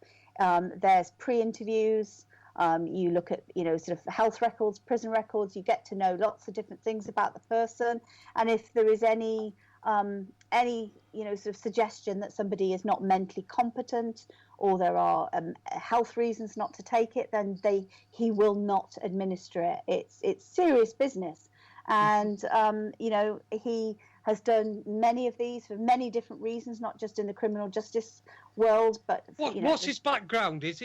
There's pre-interviews. You look at, sort of health records, prison records. You get to know lots of different things about the person. And if there is any sort of suggestion that somebody is not mentally competent, or there are health reasons not to take it, then he will not administer it. It's serious business. And, he has done many of these for many different reasons, not just in the criminal justice world, but what's his background? Is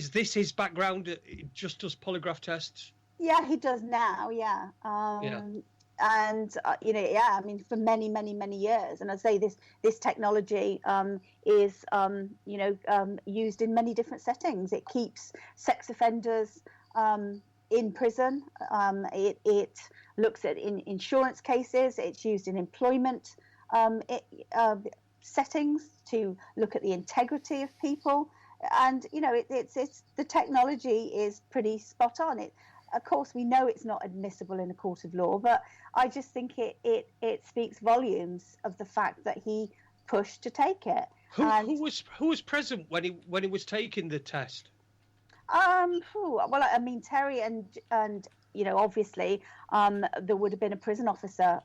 this his background? Just does polygraph tests? Yeah, he does now. Yeah. And I mean, for many years. And I say this technology is used in many different settings. It keeps sex offenders in prison. It looks at in insurance cases. It's used in employment settings to look at the integrity of people. And it's the technology is pretty spot on. Of course, we know it's not admissible in a court of law, but I just think it speaks volumes of the fact that he pushed to take it. Who was present when he was taking the test? Well, I mean, Terry and obviously there would have been a prison officer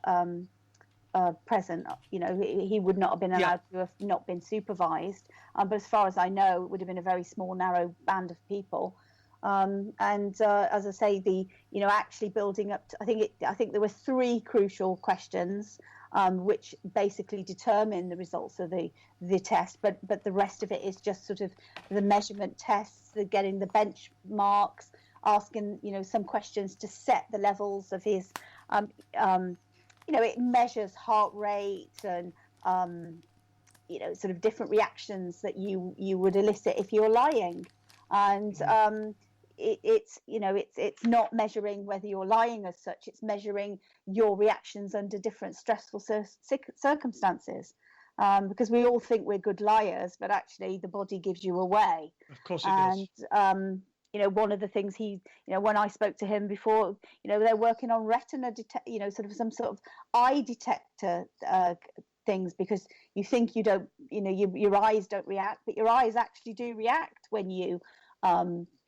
present. He would not have been allowed to have not been supervised. But as far as I know, it would have been a very small, narrow band of people. And as I say, actually building up to, I think there were 3 crucial questions which basically determine the results of the test, but the rest of it is just sort of the measurement tests, getting the benchmarks, asking some questions to set the levels of his it measures heart rate and sort of different reactions that you would elicit if you're lying. And it's not measuring whether you're lying as such. It's measuring your reactions under different stressful circumstances. Because we all think we're good liars, but actually the body gives you away. Of course it does. And one of the things when I spoke to him before, they're working on retina sort of some sort of eye detector things, because you think you don't, your eyes don't react, but your eyes actually do react when you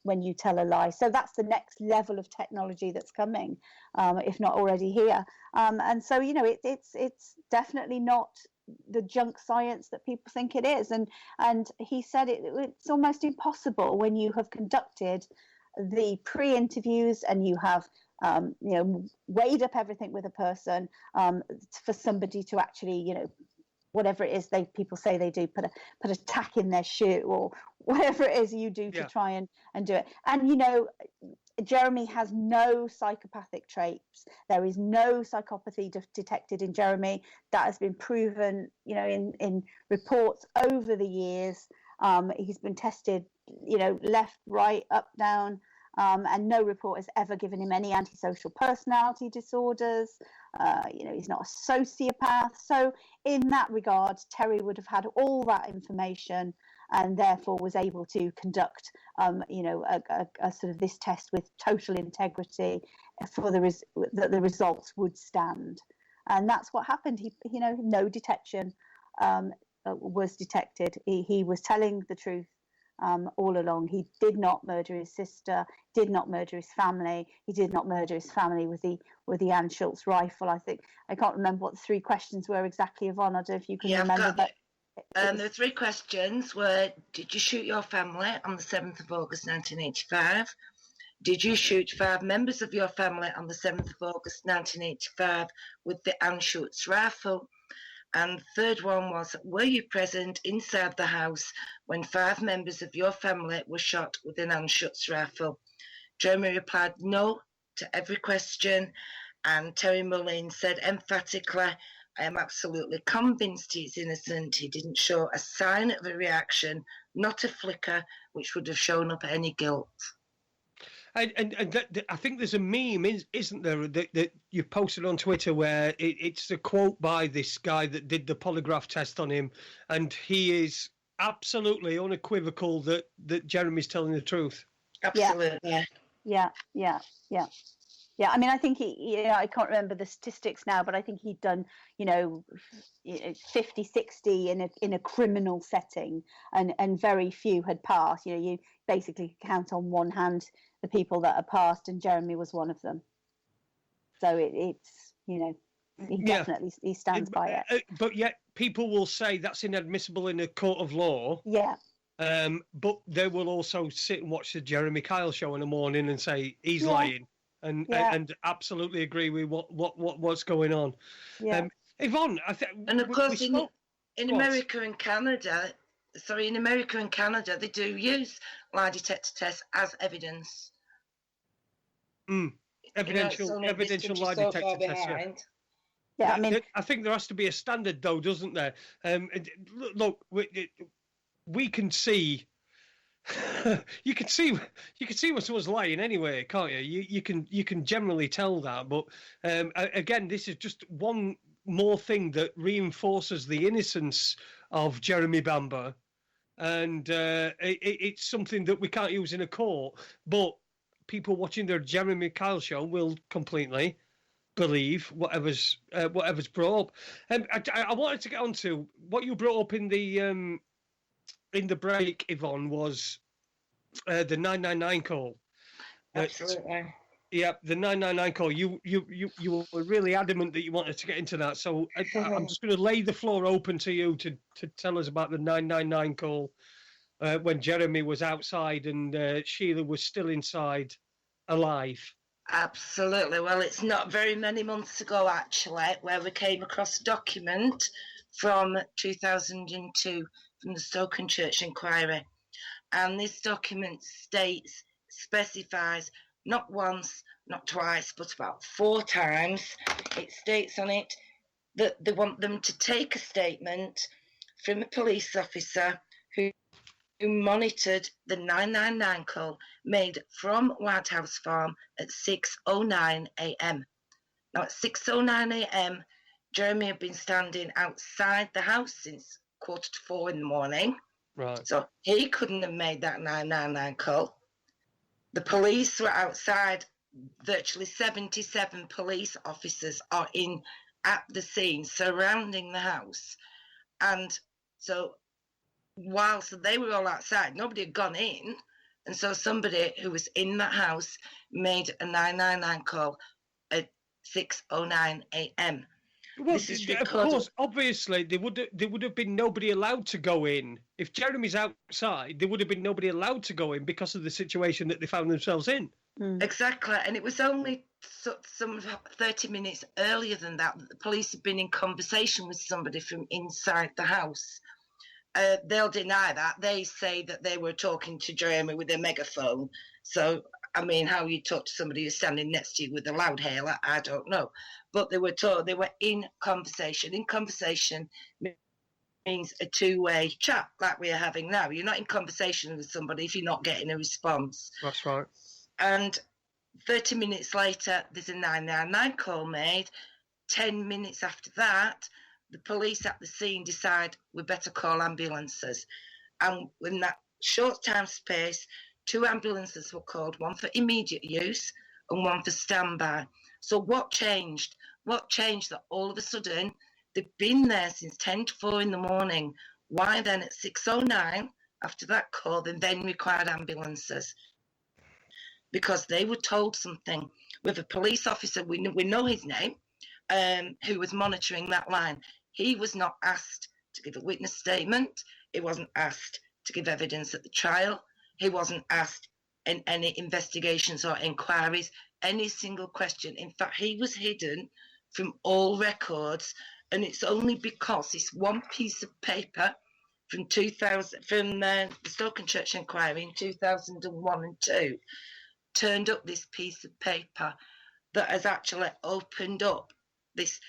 when you tell a lie. So that's the next level of technology that's coming, if not already here. And so, you know, it's definitely not the junk science that people think it is. And he said it's almost impossible when you have conducted the pre-interviews and you have you know, weighed up everything with a person, for somebody to actually, you know, whatever it is people say they do, put a tack in their shoe or whatever it is you do to try and do it. And, you know, Jeremy has no psychopathic traits. There is no psychopathy detected in Jeremy. That has been proven, you know, in reports over the years. He's been tested, you know, left, right, up, down, and no report has ever given him any antisocial personality disorders. You know, he's not a sociopath. So in that regard, Terry would have had all that information and therefore was able to conduct, you know, a sort of this test with total integrity for that the results would stand. And that's what happened. He, you know, no detection was detected. He was telling the truth all along. He did not murder his sister, did not murder his family. He did not murder his family with the Ann Schultz rifle. I can't remember what the three questions were exactly, Yvonne. I don't know if you can remember. But the three questions were: did you shoot your family on the 7th of August 1985? Did you shoot 5 members of your family on the 7th of August 1985 with the Ann Schultz rifle? And the third one was, were you present inside the house when 5 members of your family were shot with an Ann Schultz rifle? Jeremy replied no to every question, and Terry Mullins said emphatically, I am absolutely convinced he's innocent. He didn't show a sign of a reaction, not a flicker, which would have shown up any guilt. And I think there's a meme, isn't there, that you posted on Twitter where it's a quote by this guy that did the polygraph test on him, and he is absolutely unequivocal that Jeremy's telling the truth. Absolutely. Yeah. I mean, I think I can't remember the statistics now, but I think he'd done, 50, 60 in a criminal setting, and very few had passed. You know, you basically count on one hand the people that are passed, and Jeremy was one of them. So it's, he definitely he stands by it. But yet people will say that's inadmissible in a court of law. Yeah. But they will also sit and watch the Jeremy Kyle show in the morning and say he's lying. And absolutely agree with what's going on. Yeah. Yvonne, and of course in America and Canada, they do use lie detector tests as evidence. Evidential lie detector tests. Yeah, I mean, I think there has to be a standard, though, doesn't there? Look, we can see. you can see when someone's lying anyway, can't you? You can generally tell that. But again, this is just one more thing that reinforces the innocence of Jeremy Bamber, and it's something that we can't use in a court. But people watching their Jeremy Kyle show will completely believe whatever's brought up. I wanted to get on to what you brought up in the break, Yvonne, was the 999 call. Absolutely. Yeah, the 999 call. You were really adamant that you wanted to get into that. So I'm just going to lay the floor open to you to tell us about the 999 call when Jeremy was outside and Sheila was still inside, alive. Absolutely. Well, it's not very many months ago, actually, where we came across a document from 2002 from the Stoke Church Inquiry. And this document specifies not once, not twice, but about 4 times. It states on it that they want them to take a statement from a police officer who monitored the 999 call made from White House Farm at 6:09 a.m. Now, at 6:09 a.m., Jeremy had been standing outside the house since 3:45 in the morning. Right. So he couldn't have made that 999 call. The police were outside. Virtually 77 police officers are at the scene surrounding the house. And so whilst they were all outside, nobody had gone in And so somebody who was in that house made a 999 call at 6:09 a.m. Well, This is of recorded. course, obviously, there would have been nobody allowed to go in. If Jeremy's outside, there would have been nobody allowed to go in because of the situation that they found themselves in. Exactly. And it was only some 30 minutes earlier than that the police had been in conversation with somebody from inside the house. They'll deny that. They say that they were talking to Jeremy with a megaphone. So, I mean, how you talk to somebody who's standing next to you with a loudhailer, I don't know. But they were told they were in conversation. In conversation means a two-way chat like we are having now. You're not in conversation with somebody if you're not getting a response. That's right. And 30 minutes later, there's a 999 call made. 10 minutes after that, the police at the scene decide we better call ambulances. And in that short time space, 2 ambulances were called, one for immediate use and one for standby. So what changed? What changed that all of a sudden, they've been there since 10 to 4 in the morning. Why then at 6:09, after that call, they then required ambulances? Because they were told something. With a police officer, we know his name, who was monitoring that line. He was not asked to give a witness statement. He wasn't asked to give evidence at the trial. He wasn't asked in any investigations or inquiries, any single question. In fact, he was hidden from all records, and it's only because this one piece of paper from 2000, from the Stoke and Church inquiry in 2001 and 2, turned up this piece of paper that has actually opened up this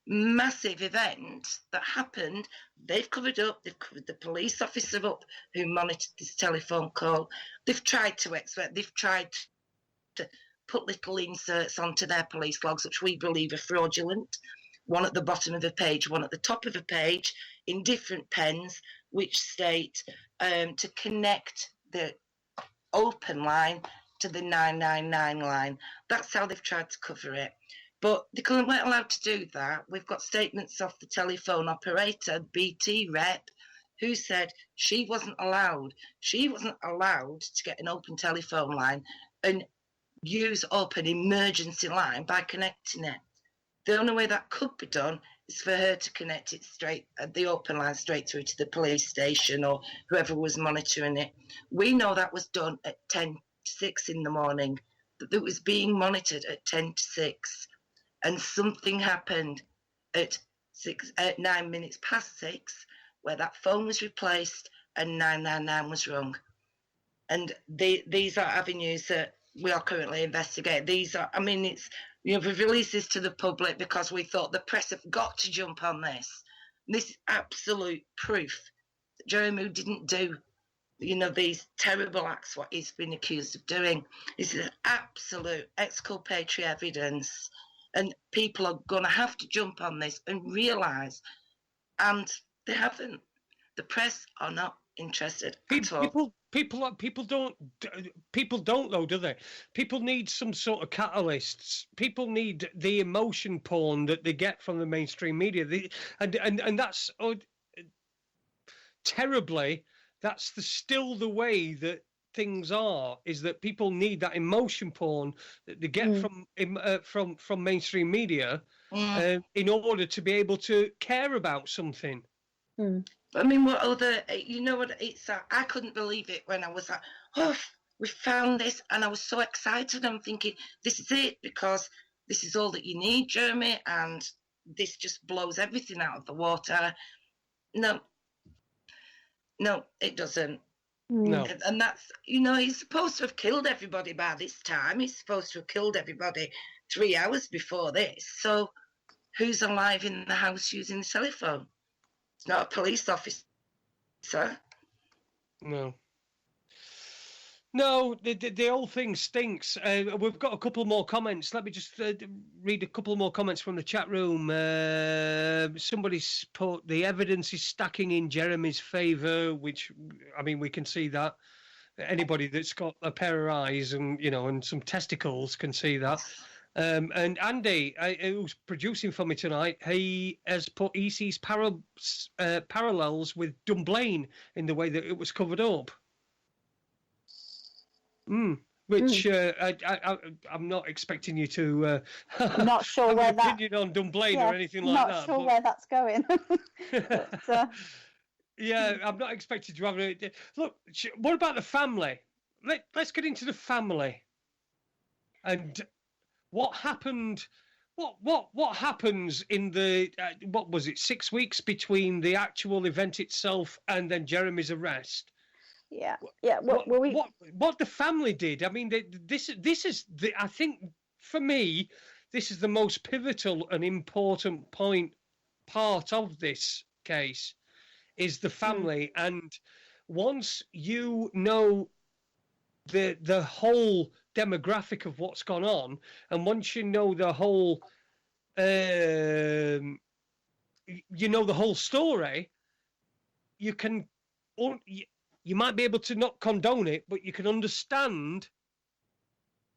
massive event that happened. They've covered the police officer up who monitored this telephone call. They've tried to expert, they've tried to put little inserts onto their police logs, which we believe are fraudulent. One at the bottom of a page, one at the top of a page, in different pens, which state to connect the open line to the 999 line. That's how they've tried to cover it. But they weren't allowed to do that. We've got statements off the telephone operator, BT rep, who said she wasn't allowed. She wasn't allowed to get an open telephone line and use up an emergency line by connecting it. The only way that could be done is for her to connect it straight, the open line straight through to the police station or whoever was monitoring it. We know that was done at 10 to 6 in the morning, that it was being monitored at 10 to 6. And something happened at 9 minutes past 6, where that phone was replaced and 999 was rung. And these are avenues that we are currently investigating. These are, I mean, it's, you know, we've released this to the public because we thought the press have got to jump on this. This is absolute proof that Jeremy didn't do, you know, these terrible acts, what he's been accused of doing. This is absolute exculpatory evidence. And people are going to have to jump on this and realise, and they haven't. The press are not interested at all. People don't though, do they? People need some sort of catalysts. People need the emotion porn that they get from the mainstream media. And that's terribly. That's still the way that things are, is that people need that emotion porn that they get from mainstream media in order to be able to care about something. I mean, what other, you know what, it's I couldn't believe it when I was like, oh, we found this, and I was so excited. I'm thinking, this is it, because this is all that you need, Jeremy, and this just blows everything out of the water. No, it doesn't. No. And that's, you know, he's supposed to have killed everybody by this time. He's supposed to have killed everybody 3 hours before this. So who's alive in the house using the telephone? It's not a police officer. No, the whole thing stinks. We've got a couple more comments. Let me just read a couple more comments from the chat room. Somebody's put, the evidence is stacking in Jeremy's favour, which, I mean, we can see that. Anybody that's got a pair of eyes and, you know, and some testicles can see that. And Andy, who's producing for me tonight, he has put EC's parallels with Dunblane in the way that it was covered up. Which I'm not expecting you to I'm not sure have where an opinion on Dunblane or anything like that. Not sure where that's going. But, yeah, I'm not expecting to have it. Look, what about the family? Let's get into the family. And what happened? What happens in the what was it? 6 weeks between the actual event itself and then Jeremy's arrest? Yeah. What the family did. I mean, this is the. I think for me, this is the most pivotal and important part of this case, is the family. And once you know the whole demographic of what's gone on, and once you know the whole, story, you can. You might be able to not condone it, but you can understand,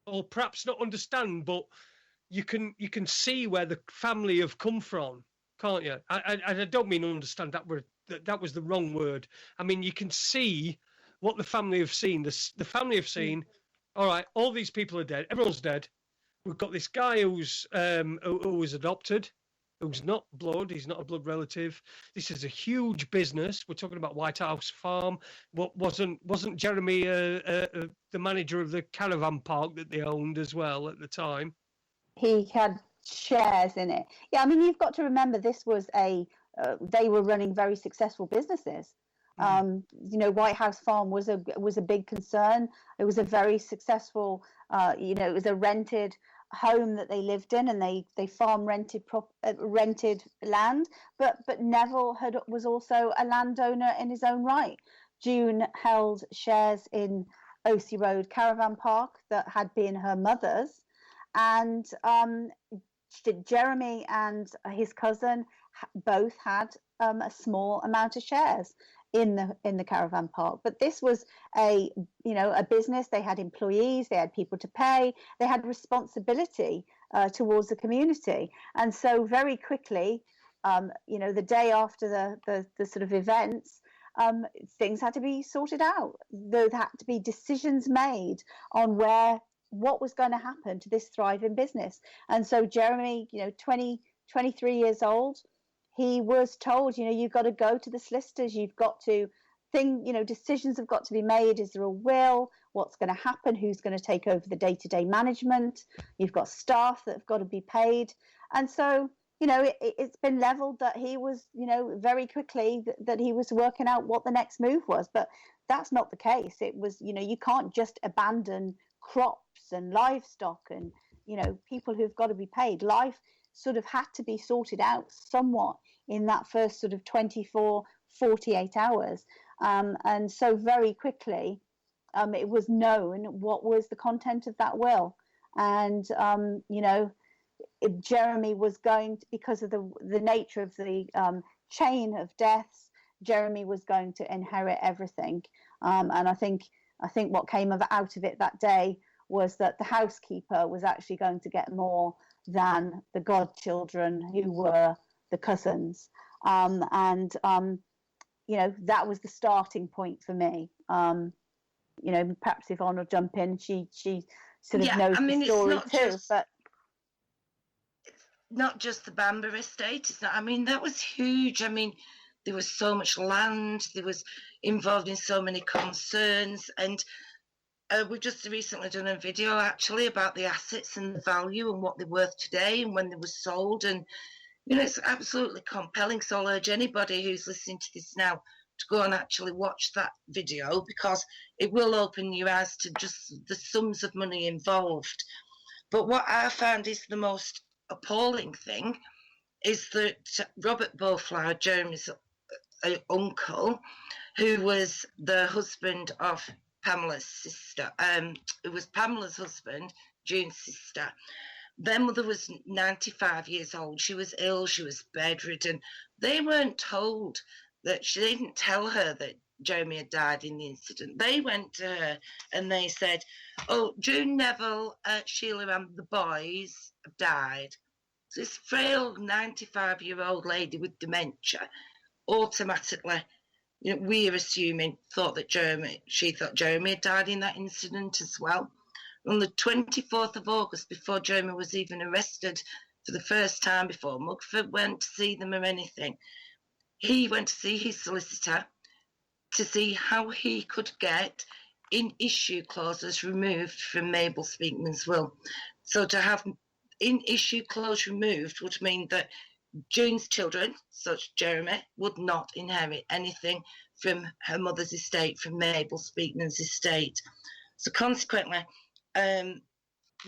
or perhaps not understand, but you can see where the family have come from, can't you? I don't mean understand, that was the wrong word. I mean, you can see what the family have seen. The family have seen, all right, all these people are dead. Everyone's dead. We've got this guy who was adopted, who's not blood. He's not a blood relative. This is a huge business. We're talking about White House Farm. Wasn't Jeremy the manager of the caravan park that they owned as well at the time? He had shares in it. Yeah, I mean, you've got to remember this was they were running very successful businesses. White House Farm was a big concern. It was a very successful. It was a rented home that they lived in, and they farm rented land. But Neville was also a landowner in his own right. June held shares in Ossie Road Caravan Park that had been her mother's, and Jeremy and his cousin both had a small amount of shares in the caravan park. But this was a business. They had employees, they had people to pay, they had responsibility towards the community. And so very quickly, the day after the sort of events, things had to be sorted out. There had to be decisions made on what was going to happen to this thriving business. And so Jeremy, 23 years old, he was told, you've got to go to the solicitors, you've got to decisions have got to be made. Is there a will? What's going to happen? Who's going to take over the day-to-day management? You've got staff that have got to be paid. And so, it's been leveled that he was, very quickly that he was working out what the next move was. But that's not the case. It was, you can't just abandon crops and livestock and, people who've got to be paid. Life sort of had to be sorted out somewhat in that first sort of 24, 48 hours. And so very quickly, it was known what was the content of that will. And, Jeremy was going to, because of the nature of the chain of deaths, Jeremy was going to inherit everything. And I think what came out of it that day was that the housekeeper was actually going to get more than the godchildren, who were the cousins. That was the starting point for me. Perhaps Yvonne will jump in. She sort of knows the story too. But it's not just the Bamber estate. That was huge. There was so much land. There was involved in so many concerns. And we've just recently done a video actually about the assets and the value and what they're worth today and when they were sold. And, it's absolutely compelling. So I'll urge anybody who's listening to this now to go and actually watch that video, because it will open your eyes to just the sums of money involved. But what I found is the most appalling thing is that Robert Beauflower, Jeremy's uncle, who was the husband of Pamela's sister, it was Pamela's husband, June's sister. Their mother was 95 years old. She was ill. She was bedridden. They weren't told that. They didn't tell her that Jeremy had died in the incident. They went to her and they said, "Oh, June, Neville, Sheila and the boys have died." So this frail 95-year-old lady with dementia automatically we're assuming, she thought Jeremy had died in that incident as well. On the 24th of August, before Jeremy was even arrested for the first time, before Mugford went to see them or anything, he went to see his solicitor to see how he could get in-issue clauses removed from Mabel Speakman's will. So to have in-issue clause removed would mean that June's children, such Jeremy, would not inherit anything from her mother's estate, from Mabel Speakman's estate. So consequently,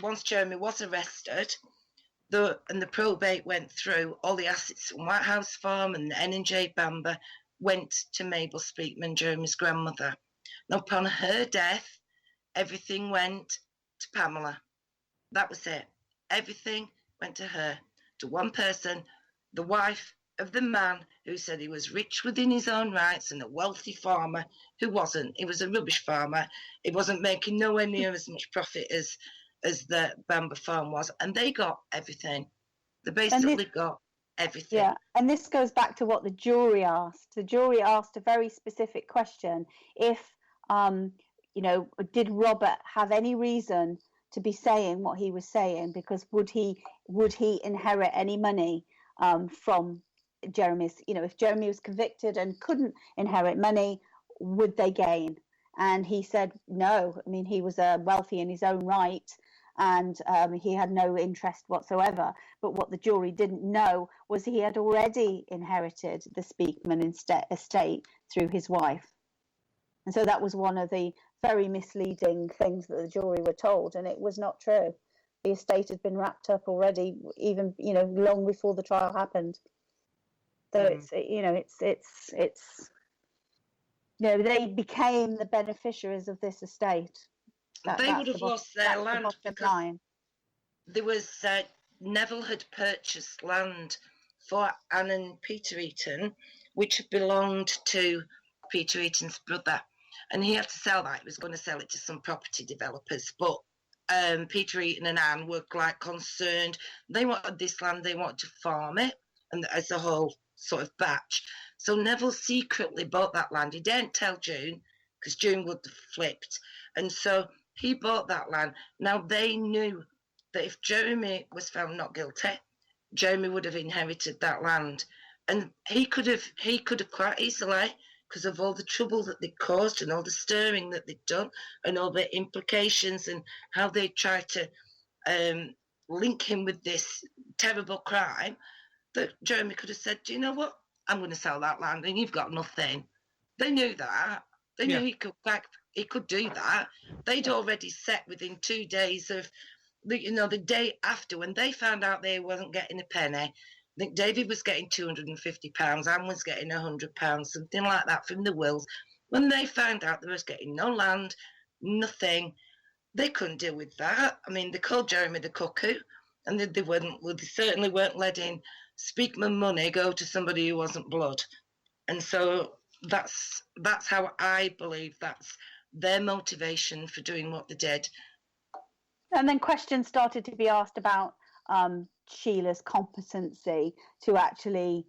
once Jeremy was arrested, and the probate went through, all the assets from White House Farm and the N&J Bamber went to Mabel Speakman, Jeremy's grandmother. Now, upon her death, everything went to Pamela. That was it. Everything went to her, to one person, the wife of the man who said he was rich within his own rights and a wealthy farmer who wasn't. He was a rubbish farmer. He wasn't making nowhere near as much profit as the Bamber farm was. And they got everything. They basically got everything. Yeah, and this goes back to what the jury asked. The jury asked a very specific question. If, did Robert have any reason to be saying what he was saying? Because would he inherit any money from Jeremy's, if Jeremy was convicted and couldn't inherit money, would they gain? And he said no. I mean, he was wealthy in his own right, and he had no interest whatsoever. But what the jury didn't know was he had already inherited the Speakman estate through his wife. And so that was one of the very misleading things that the jury were told, and it was not true. The estate had been wrapped up already, even long before the trial happened. So they became the beneficiaries of this estate. They would have lost their land because there was Neville had purchased land for Anne and Peter Eaton, which had belonged to Peter Eaton's brother, and he had to sell that. He was going to sell it to some property developers, but Peter Eaton and Anne were quite concerned. They wanted this land, they wanted to farm it, and as a whole sort of batch. So Neville secretly bought that land. He didn't tell June, because June would have flipped. And so he bought that land. Now they knew that if Jeremy was found not guilty, Jeremy would have inherited that land. And he could have quite easily, because of all the trouble that they caused and all the stirring that they'd done and all the implications and how they tried to link him with this terrible crime, that Jeremy could have said, do you know what? I'm going to sell that land and you've got nothing. They knew that. They knew he could do that. They'd already set within 2 days of, the day after, when they found out they wasn't getting a penny. I think David was getting £250, Anne was getting £100, something like that from the wills. When they found out they was getting no land, nothing, they couldn't deal with that. I mean, they called Jeremy the cuckoo, and they certainly weren't letting Speakman money go to somebody who wasn't blood. And so that's how I believe that's their motivation for doing what they did. And then questions started to be asked about Sheila's competency to actually,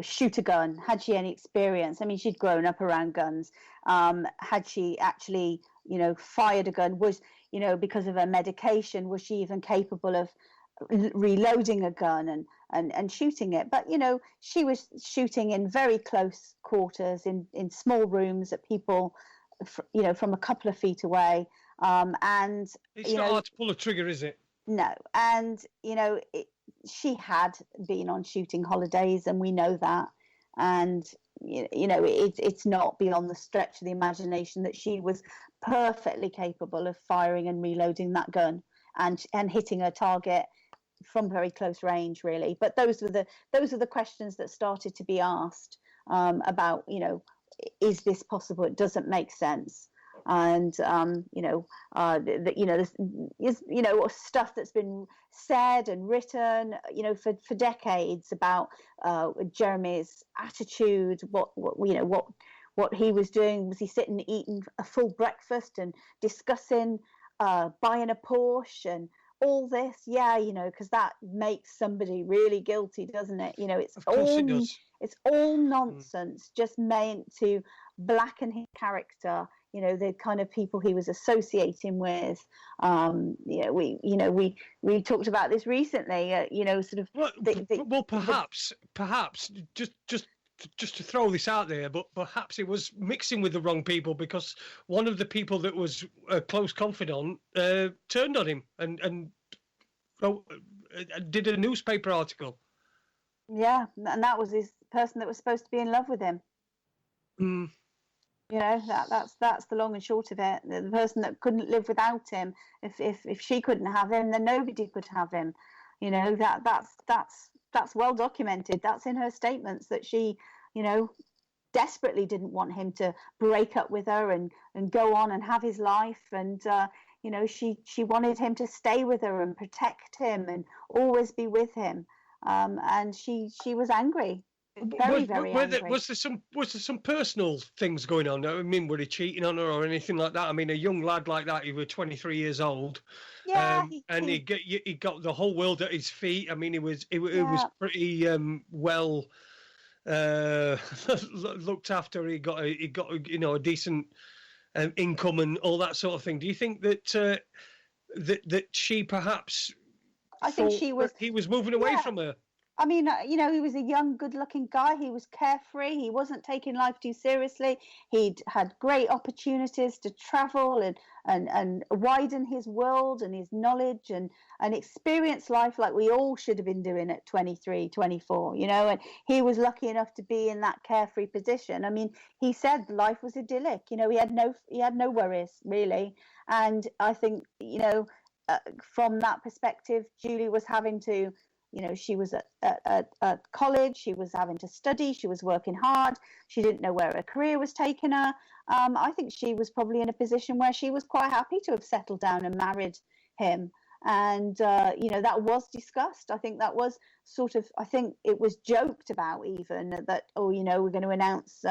shoot a gun. Had she any experience? I mean, she'd grown up around guns. Had she actually, fired a gun? Was, because of her medication, was she even capable of reloading a gun and shooting it? But, she was shooting in very close quarters, in small rooms at people, from a couple of feet away. And it's not hard to pull a trigger, is it? No. And, she had been on shooting holidays, and we know that. And, it's not beyond the stretch of the imagination that she was perfectly capable of firing and reloading that gun and hitting her target from very close range, really. But those are the questions that started to be asked about, is this possible? It doesn't make sense. And this is stuff that's been said and written for decades about Jeremy's attitude, what he was doing. Was he sitting and eating a full breakfast and discussing buying a Porsche, and all this, yeah, because that makes somebody really guilty, doesn't it? It's Of course it does. It's all nonsense, just meant to blacken his character. The kind of people he was associating with. We talked about this recently. Sort of. Well, perhaps, just to throw this out there, but perhaps he was mixing with the wrong people, because one of the people that was a close confidant turned on him and did a newspaper article. Yeah, and that was his person that was supposed to be in love with him. That's the long and short of it. The person that couldn't live without him. If she couldn't have him, then nobody could have him. That's well documented. That's in her statements, that she, desperately didn't want him to break up with her and go on and have his life. And, she wanted him to stay with her and protect him and always be with him. And she was angry. Very angry. Was there some personal things going on? I mean, were he cheating on her or anything like that? I mean, a young lad like that, he was 23 years old. Yeah, he got the whole world at his feet. I mean, it was pretty well looked after. He got a decent income and all that sort of thing. Do you think that that she perhaps? I think he was moving away from her. I mean, he was a young, good-looking guy. He was carefree. He wasn't taking life too seriously. He'd had great opportunities to travel and widen his world and his knowledge and experience life like we all should have been doing at 23, 24, and he was lucky enough to be in that carefree position. I mean, he said life was idyllic. He had no worries, really. And I think, from that perspective, Julie was having to, she was at college, she was having to study, she was working hard, she didn't know where her career was taking her. I think she was probably in a position where she was quite happy to have settled down and married him. And, that was discussed. I think that was I think it was joked about even that, we're going to announce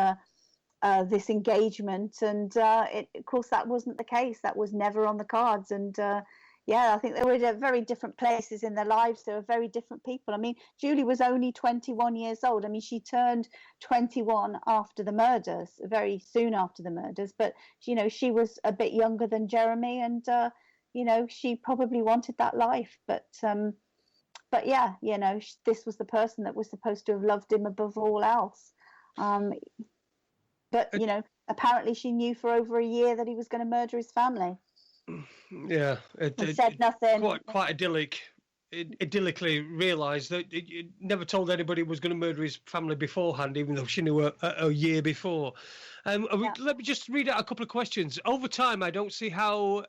this engagement. And of course, that wasn't the case. That was never on the cards. And I think they were at very different places in their lives. They were very different people. I mean, Julie was only 21 years old. I mean, she turned 21 after the murders, very soon after the murders. But, she was a bit younger than Jeremy, and, she probably wanted that life. But yeah, this was the person that was supposed to have loved him above all else. But, apparently she knew for over a year that he was going to murder his family. Yeah, it said nothing. Quite idyllically realised that it never told anybody he was going to murder his family beforehand, even though she knew a year before. Let me just read out a couple of questions. Over time, I don't see how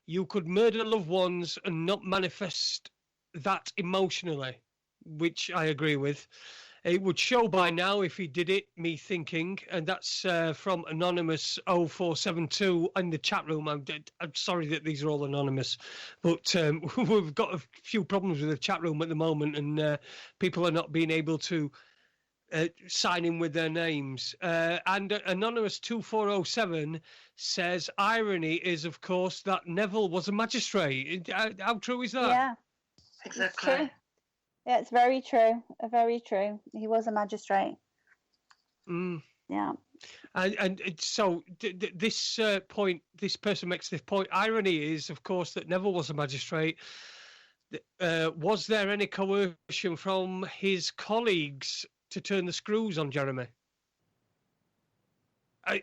you could murder loved ones and not manifest that emotionally, which I agree with. It would show by now if he did it, me thinking, and that's from Anonymous 0472 in the chat room. I'm sorry that these are all anonymous, but we've got a few problems with the chat room at the moment, and people are not being able to sign in with their names. And Anonymous 2407 says, irony is, of course, that Neville was a magistrate. How true is that? Yeah, exactly. Yeah, it's very true. Very true. He was a magistrate. Yeah. And so this point, this person makes this point. Irony is, of course, that Neville was a magistrate. Was there any coercion from his colleagues to turn the screws on Jeremy?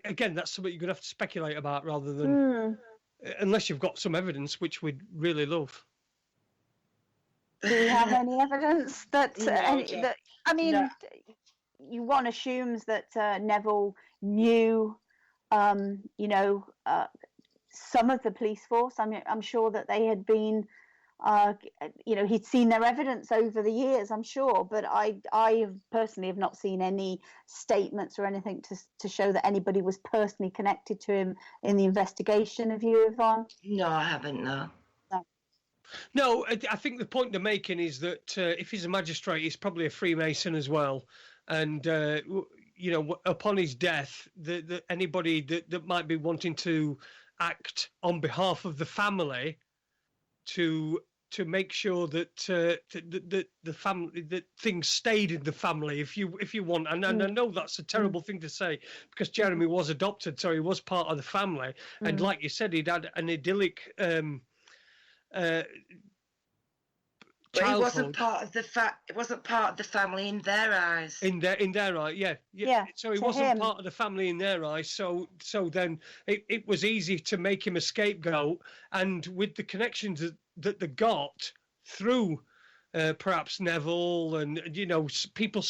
Again, that's something you're going to have to speculate about rather than... Unless you've got some evidence, which we'd really love. Do we have any evidence that? One assumes that Neville knew, some of the police force. I'm sure that they had been, he'd seen their evidence over the years. I'm sure, but I personally have not seen any statements or anything to show that anybody was personally connected to him in the investigation. Have you, Yvonne? No, I haven't. No. No, I think the point they're making is that if he's a magistrate, he's probably a Freemason as well. And, upon his death, anybody that might be wanting to act on behalf of the family to to make sure that the family, that things stayed in the family, if you want. And I know that's a terrible thing to say, because Jeremy was adopted, so he was part of the family. And like you said, he'd had an idyllic But he childhood. It wasn't part of the family in their eyes. In their eyes, yeah. So he wasn't part of the family in their eyes. So then it was easy to make him a scapegoat, and with the connections that they got through perhaps Neville, and people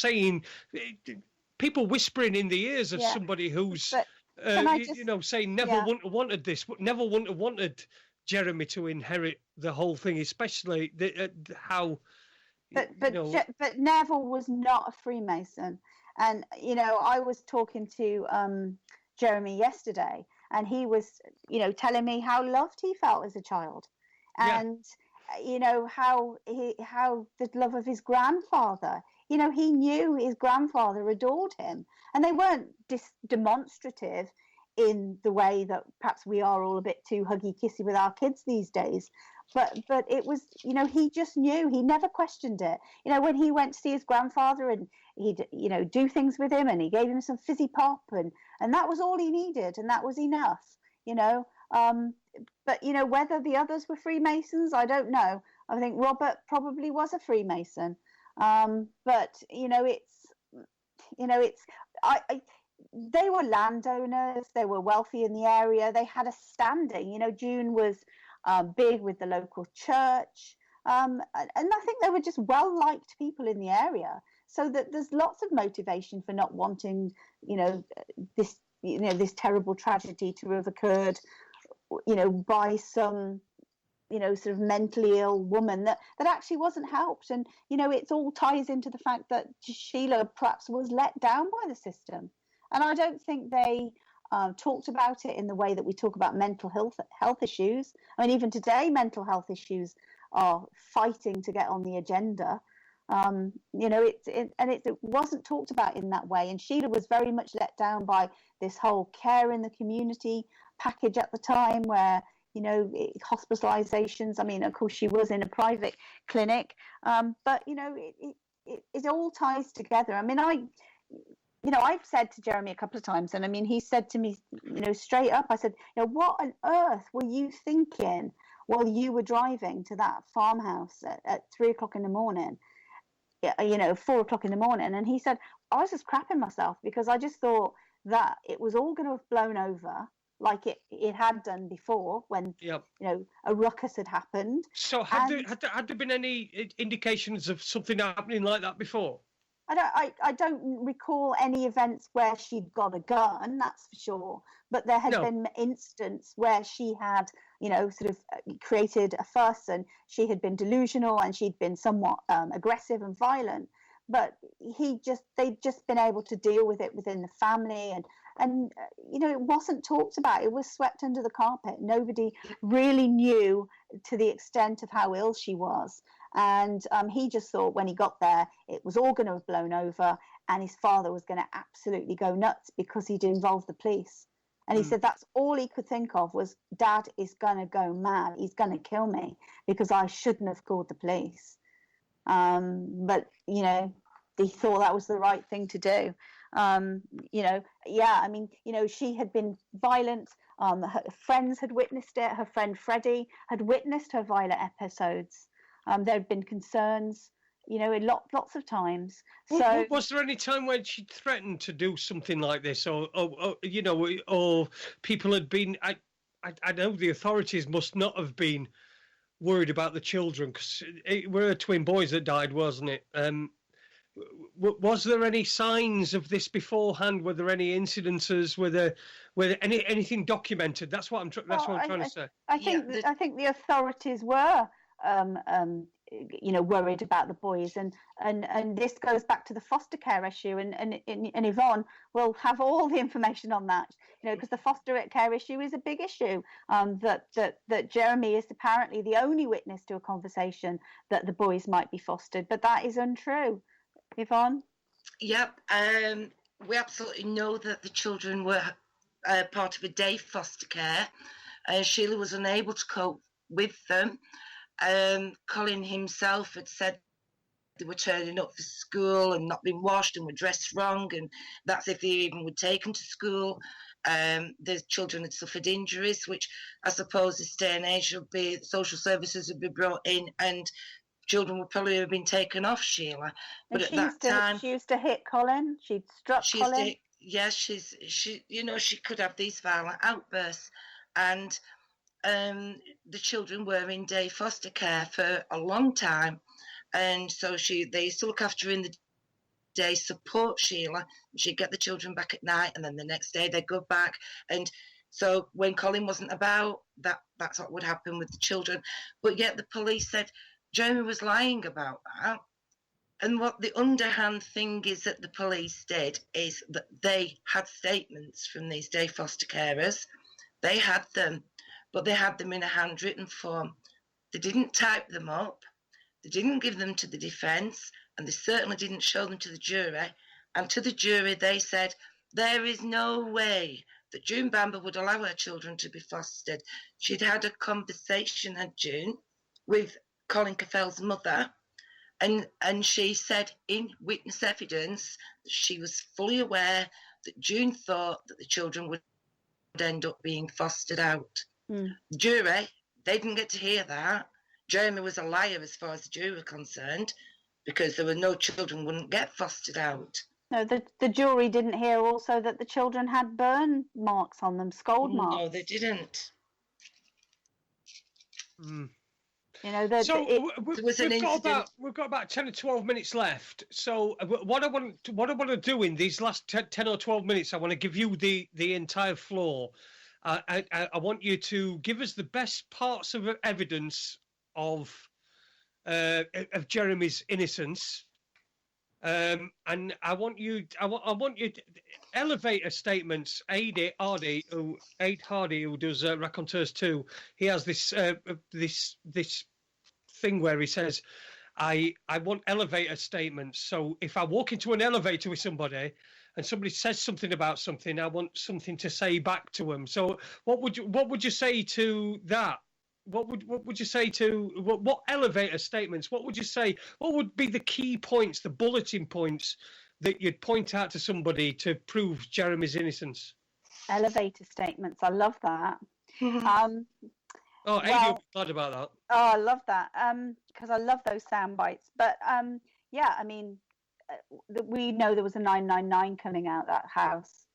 people whispering in the ears of somebody who's saying Neville wouldn't have wanted this. Neville wouldn't have wanted Jeremy to inherit the whole thing, especially how. But Neville was not a Freemason, and I was talking to Jeremy yesterday, and he was telling me how loved he felt as a child, and how the love of his grandfather. He knew his grandfather adored him, and they weren't demonstrative in the way that perhaps we are all a bit too huggy kissy with our kids these days, but it was he just knew. He never questioned it. When he went to see his grandfather, and he'd do things with him, and he gave him some fizzy pop, and that was all he needed, and that was enough. But whether the others were Freemasons, I don't know. I think Robert probably was a Freemason, but they were landowners, they were wealthy in the area, they had a standing. June was big with the local church, and I think they were just well-liked people in the area, so that there's lots of motivation for not wanting this terrible tragedy to have occurred by some sort of mentally ill woman that actually wasn't helped. And it all ties into the fact that Sheila perhaps was let down by the system. And I don't think they talked about it in the way that we talk about mental health issues. I mean, even today, mental health issues are fighting to get on the agenda. It wasn't talked about in that way. And Sheila was very much let down by this whole care in the community package at the time, where hospitalizations. I mean, of course, she was in a private clinic, but it all ties together. I mean, I've said to Jeremy a couple of times, and I mean, he said to me, straight up, I said, what on earth were you thinking while you were driving to that farmhouse at 3 o'clock in the morning, 4 o'clock in the morning? And he said, I was just crapping myself, because I just thought that it was all going to have blown over like it had done before, when a ruckus had happened. So had there been any indications of something happening like that before? I don't recall any events where she'd got a gun, that's for sure. But there had been instances where she had, sort of created a fuss, and she had been delusional, and she'd been somewhat aggressive and violent. But they'd just been able to deal with it within the family, and it wasn't talked about. It was swept under the carpet. Nobody really knew to the extent of how ill she was. And he just thought when he got there, it was all going to have blown over, and his father was going to absolutely go nuts because he'd involved the police. And he said that's all he could think of was, Dad is going to go mad. He's going to kill me because I shouldn't have called the police. But, he thought that was the right thing to do. She had been violent. Her friends had witnessed it. Her friend Freddie had witnessed her violent episodes. There had been concerns, lots of times. So, was there any time when she threatened to do something like this, or people had been? I know the authorities must not have been worried about the children, because it were twin boys that died, wasn't it? Was there any signs of this beforehand? Were there any incidences? Were there anything documented? That's what I'm trying to say. I think the authorities were worried about the boys, and this goes back to the foster care issue, and Yvonne will have all the information on that, because the foster care issue is a big issue. That Jeremy is apparently the only witness to a conversation that the boys might be fostered, but that is untrue. Yvonne? Yep. We absolutely know that the children were part of a day foster care. Sheila was unable to cope with them. Colin himself had said they were turning up for school and not being washed and were dressed wrong, and that's if they even were taken to school. The children had suffered injuries, which I suppose this day and age would be social services would be brought in, and children would probably have been taken off, Sheila. But at that time, she used to hit Colin. She'd struck Colin. She could have these violent outbursts, and the children were in day foster care for a long time. And so they used to look after her in the day, support Sheila. She'd get the children back at night, and then the next day they'd go back. And so when Colin wasn't about, that's what would happen with the children. But yet the police said Jeremy was lying about that. And what the underhand thing is that the police did is that they had statements from these day foster carers. They had them, but they had them in a handwritten form. They didn't type them up. They didn't give them to the defence, and they certainly didn't show them to the jury. And to the jury, they said, there is no way that June Bamber would allow her children to be fostered. She'd had a conversation, had June, with Colin Caffell's mother, and she said in witness evidence that she was fully aware that June thought that the children would end up being fostered out. The jury, they didn't get to hear that. Jeremy was a liar as far as the jury were concerned, because there were no children wouldn't get fostered out. No, the jury didn't hear also that the children had burn marks on them, scald marks. No, they didn't. You know, so we've got about 10 or 12 minutes left. So what I want to do in these last 10 or 12 minutes, I want to give you the entire floor. I want you to give us the best parts of evidence of Jeremy's innocence, and I want you to elevator statements. Aid Hardy, who does Raconteurs 2, he has this thing where he says, I want elevator statements. So if I walk into an elevator with somebody and somebody says something about something, I want something to say back to them. So what would you say to that? What would you say to what elevator statements? What would you say? What would be the key points, the bulletin points that you'd point out to somebody to prove Jeremy's innocence? Elevator statements. I love that. Oh, Amy will be glad about that. Oh, I love that. Because I love those sound bites. But yeah, I mean, we know there was a 999 coming out of that house.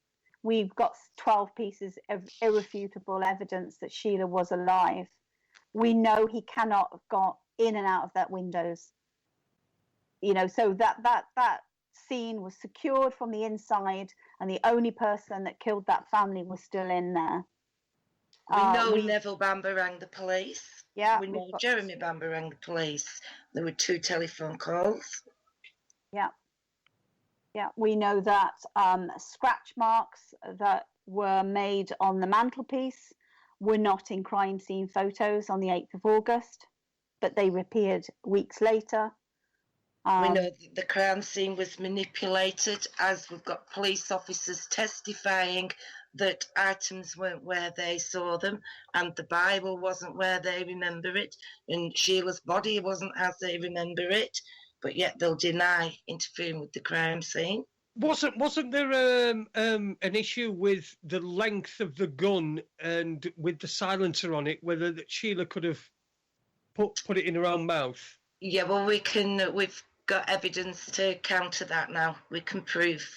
We've got 12 pieces of irrefutable evidence that Sheila was alive. We know he cannot have got in and out of that windows. You know, so that scene was secured from the inside, and the only person that killed that family was still in there. We know Neville Bamber rang the police. Yeah. We know Jeremy Bamber rang the police. There were 2 telephone calls. Yeah. Yeah. We know that scratch marks that were made on the mantelpiece were not in crime scene photos on the 8th of August, but they appeared weeks later. We know that the crime scene was manipulated, as we've got police officers testifying that items weren't where they saw them, and the Bible wasn't where they remember it, and Sheila's body wasn't as they remember it, but yet they'll deny interfering with the crime scene. Wasn't there an issue with the length of the gun and with the silencer on it, whether that Sheila could have put it in her own mouth? Yeah, well, we've got evidence to counter that now. We can prove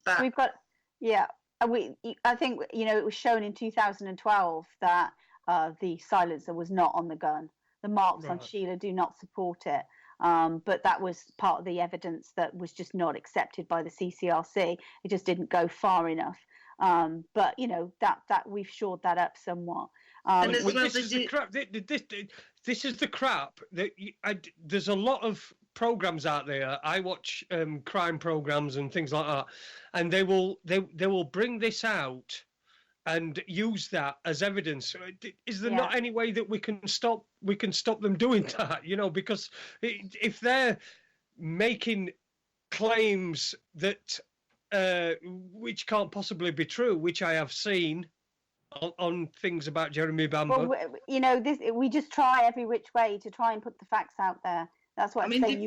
that. We've got, yeah. I think, you know, it was shown in 2012 that the silencer was not on the gun. The marks on Sheila do not support it. But that was part of the evidence that was just not accepted by the CCRC. It just didn't go far enough. But, you know, that we've shored that up somewhat. This is the crap. There's a lot of programs out there. I watch crime programs and things like that, and they will bring this out and use that as evidence. Is there not any way that we can stop them doing that? You know, because if they're making claims that which can't possibly be true, which I have seen on things about Jeremy Bamber? Well, you know, we just try every which way to try and put the facts out there. That's what I'm saying.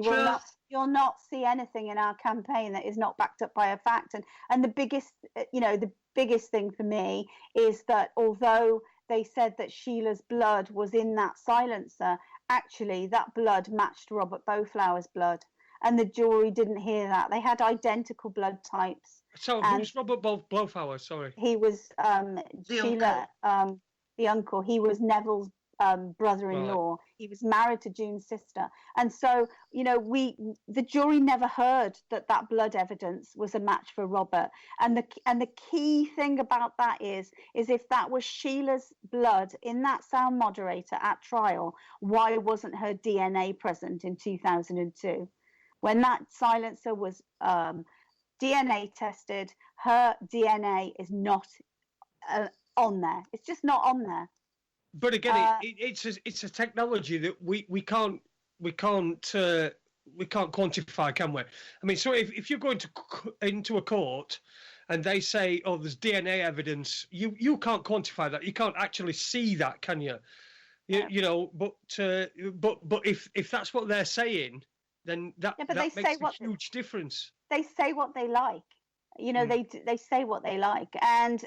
You'll not see anything in our campaign that is not backed up by a fact. And the biggest, the biggest thing for me is that although they said that Sheila's blood was in that silencer, actually that blood matched Robert Bowflower's blood, and the jury didn't hear that. They had identical blood types. So who's Robert Bowflower? Sorry, he was Sheila, the uncle. He was Neville's brother-in-law. Right. He was married to June's sister, and so the jury never heard that blood evidence was a match for Robert. And the key thing about that is if that was Sheila's blood in that sound moderator at trial, why wasn't her DNA present in 2002 when that silencer was DNA tested? Her DNA is not on there. It's just not on there. But again, it's a technology that we can't quantify, can we? I mean, so if you're going into a court and they say, oh, there's DNA evidence, you can't quantify that. You can't actually see that, can you? But if that's what they're saying, then that makes a huge difference. They say what they like. They say what they like, and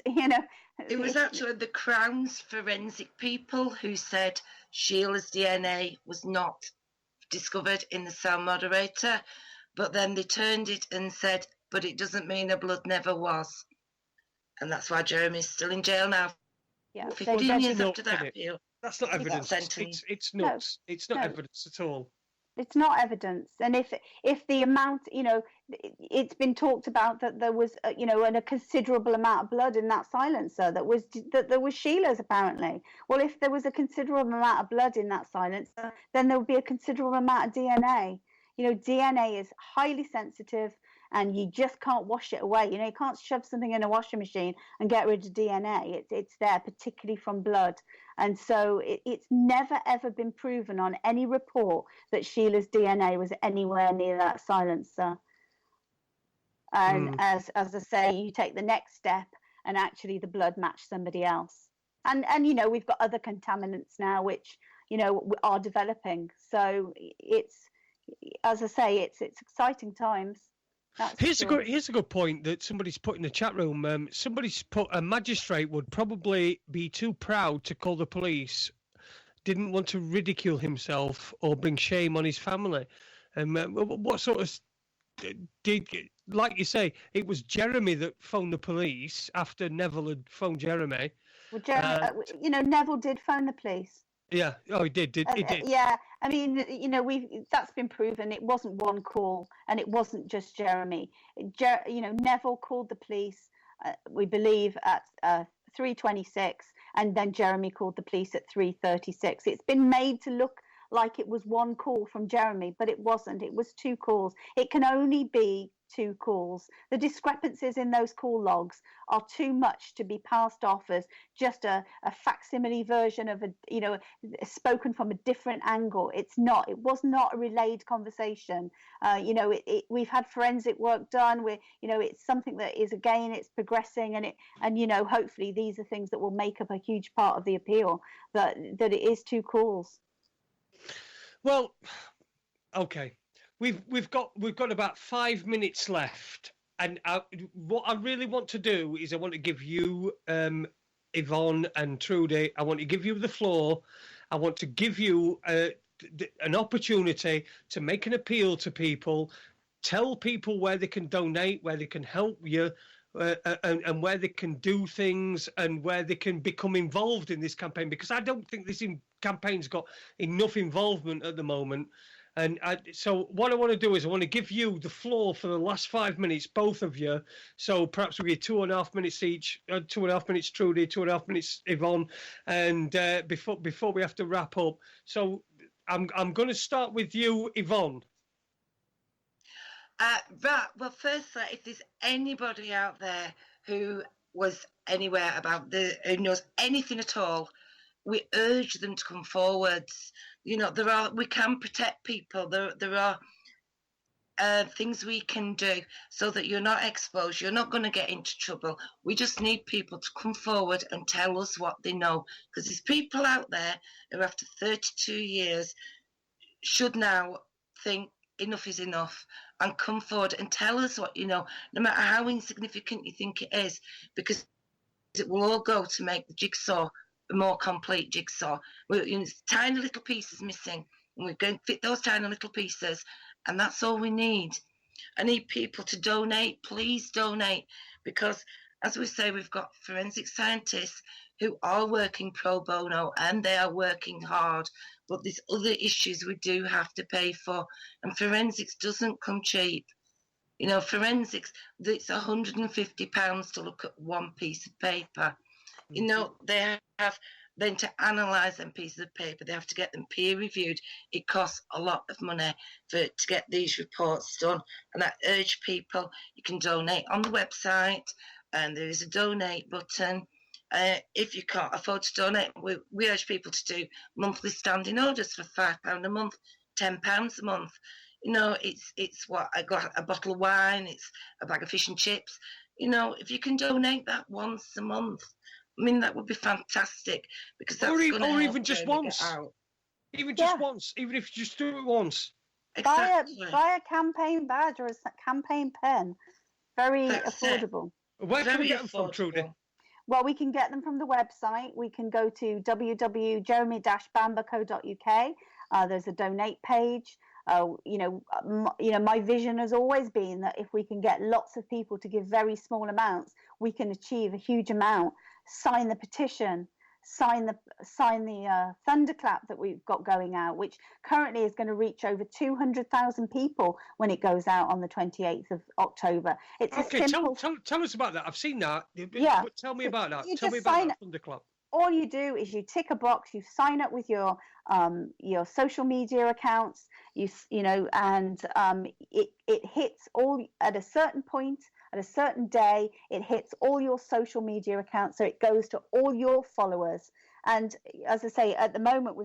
it was actually the Crown's forensic people who said Sheila's DNA was not discovered in the cell moderator, but then they turned it and said, but it doesn't mean her blood never was, and that's why Jeremy's still in jail now. Yeah, 15 years after that appeal. That's not evidence. It's nuts. No, it's not evidence at all. It's not evidence. And if the amount, it's been talked about that there was, a considerable amount of blood in that silencer that there was Sheila's apparently. Well, if there was a considerable amount of blood in that silencer, then there would be a considerable amount of DNA. DNA is highly sensitive, and you just can't wash it away. You can't shove something in a washing machine and get rid of DNA. It's there, particularly from blood. And so it's never, ever been proven on any report that Sheila's DNA was anywhere near that silencer. And as I say, you take the next step and actually the blood matched somebody else. And we've got other contaminants now which, are developing. So it's, as I say, it's exciting times. Here's a good point that somebody's put in the chat room. Somebody's put a magistrate would probably be too proud to call the police, didn't want to ridicule himself or bring shame on his family. And what sort of like you say, it was Jeremy that phoned the police after Neville had phoned Jeremy. Well, Neville did phone the police. Yeah. Oh, he did. He did. Yeah. I mean, that's been proven. It wasn't one call, and it wasn't just Jeremy. Neville called the police, we believe, at 3:26, and then Jeremy called the police at 3:36. It's been made to look like it was one call from Jeremy, but it wasn't. It was two calls. It can only be two calls. The discrepancies in those call logs are too much to be passed off as just a facsimile version of spoken from a different angle. It's not. It was not a relayed conversation. We've had forensic work done. It's something that is, again, it's progressing, and hopefully these are things that will make up a huge part of the appeal, that it is two calls. Well, okay. We've got about 5 minutes left, and what I really want to do is I want to give you, Yvonne and Trudi, I want to give you the floor. I want to give you an opportunity to make an appeal to people, tell people where they can donate, where they can help you, and where they can do things, and where they can become involved in this campaign, because I don't think this campaign's got enough involvement at the moment. And so what I want to do is I want to give you the floor for the last 5 minutes, both of you. So perhaps we'll get 2.5 minutes each, 2.5 minutes Trudi, 2.5 minutes Yvonne, and before we have to wrap up. So I'm going to start with you, Yvonne. Right. Well, firstly, if there's anybody out there who was anywhere about who knows anything at all, we urge them to come forwards. We can protect people. There are things we can do so that you're not exposed, you're not going to get into trouble. We just need people to come forward and tell us what they know, because there's people out there who after 32 years should now think enough is enough and come forward and tell us what you know, no matter how insignificant you think it is, because it will all go to make the jigsaw a more complete jigsaw. Tiny little pieces missing, and we're going to fit those tiny little pieces, and that's all we need. I need people to donate. Please donate, because as we say, we've got forensic scientists who are working pro bono, and they are working hard, but there's other issues we do have to pay for, and forensics doesn't come cheap. You know, forensics, it's £150 to look at one piece of paper. You know, they have then to analyse them pieces of paper, they have to get them peer reviewed. It costs a lot of money to get these reports done. And I urge people, you can donate on the website, and there is a donate button. If you can't afford to donate, we urge people to do monthly standing orders for £5 a month, £10 a month. You know, it's what I got, a bottle of wine, it's a bag of fish and chips. You know, if you can donate that once a month, I mean, that would be fantastic, because that's going to help. Or even just once. Even just once, even if you just do it once. Exactly. Buy a campaign badge or a campaign pen. Very affordable. Where can we get them from, Trudi? Well, we can get them from the website. We can go to www.jeremy-bamber.co.uk. There's a donate page. My vision has always been that if we can get lots of people to give very small amounts, we can achieve a huge amount. Sign the petition, sign the thunderclap that we've got going out, which currently is going to reach over 200,000 people when it goes out on the 28th of October. It's okay. Tell us about that. I've seen that. Yeah. But tell me about that. Tell me about that thunderclap. All you do is you tick a box, you sign up with your social media accounts, and it hits all at a certain point, at a certain day, it hits all your social media accounts, so it goes to all your followers. And as I say, at the moment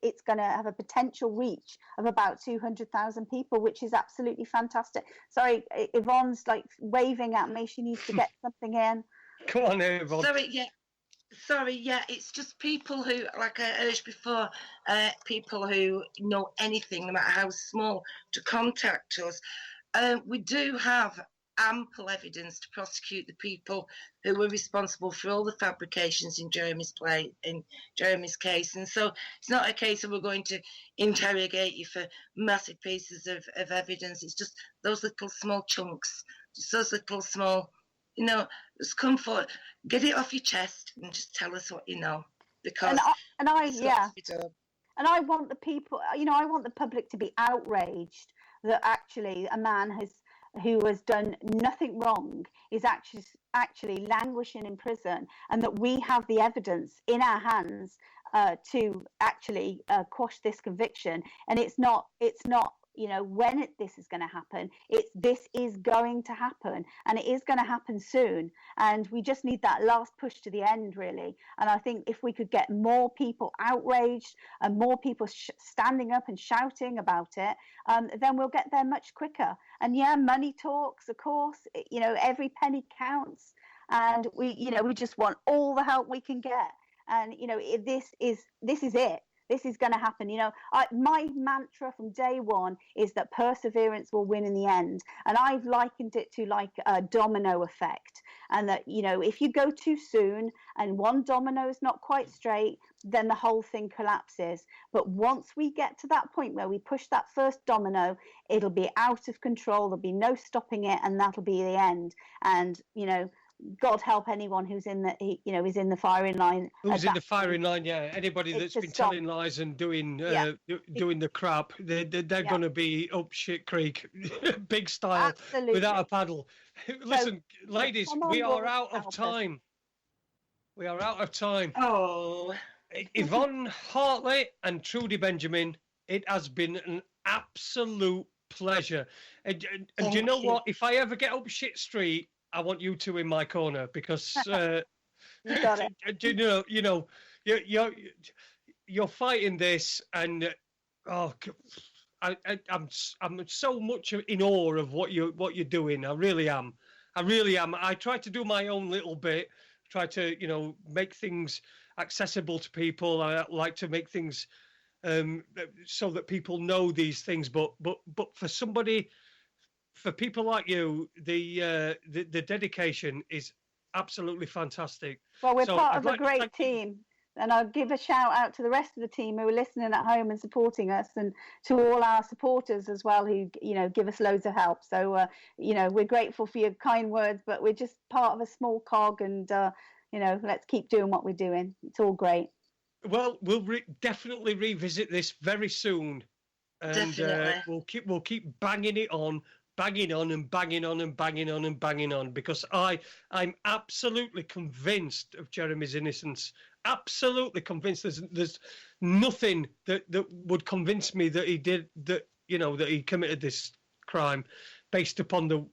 it's going to have a potential reach of about 200,000 people, which is absolutely fantastic. Sorry, Yvonne's like waving at me. She needs to get something in. Come on, Yvonne. Sorry, it's just people who, like I urged before, people who know anything, no matter how small, to contact us. We do have ample evidence to prosecute the people who were responsible for all the fabrications in Jeremy's case. And so it's not a case of we're going to interrogate you for massive pieces of evidence. It's just those little small chunks, just those little small, just come forward, get it off your chest and just tell us what you know. Because and I want the people, I want the public to be outraged that actually a man who has done nothing wrong is actually languishing in prison, and that we have the evidence in our hands to actually quash this conviction. And it's not when this is going to happen. This is going to happen, and it is going to happen soon. And we just need that last push to the end, really. And I think if we could get more people outraged and more people standing up and shouting about it, then we'll get there much quicker. And money talks, of course. Every penny counts, and we just want all the help we can get. And this is it. This is going to happen. My mantra from day one is that perseverance will win in the end. And I've likened it to like a domino effect. And that, if you go too soon and one domino is not quite straight, then the whole thing collapses. But once we get to that point where we push that first domino, it'll be out of control. There'll be no stopping it. And that'll be the end. And, God help anyone who's in the firing line. Who's in the firing line? Yeah, anybody that's been telling lies and doing the crap, they're going to be up shit creek, big style, absolutely, without a paddle. Listen, ladies, we are out of time. We are out of time. Oh, Yvonne Hartley and Trudi Benjamin, it has been an absolute pleasure. And you know what? If I ever get up shit street, I want you two in my corner, because you got it. You're fighting this, and I'm so much in awe of what you're doing. I really am. I try to do my own little bit. Try to make things accessible to people. I like to make things so that people know these things. But for people like you, the dedication is absolutely fantastic. Well, we're part of a great team. And I'll give a shout out to the rest of the team who are listening at home and supporting us, and to all our supporters as well who, give us loads of help. So, we're grateful for your kind words, but we're just part of a small cog, and, let's keep doing what we're doing. It's all great. Well, we'll definitely revisit this very soon. And we'll keep banging it on. Banging on and banging on and banging on and banging on, because I'm absolutely convinced of Jeremy's innocence. Absolutely convinced. There's nothing that would convince me that he did that. That he committed this crime, based upon the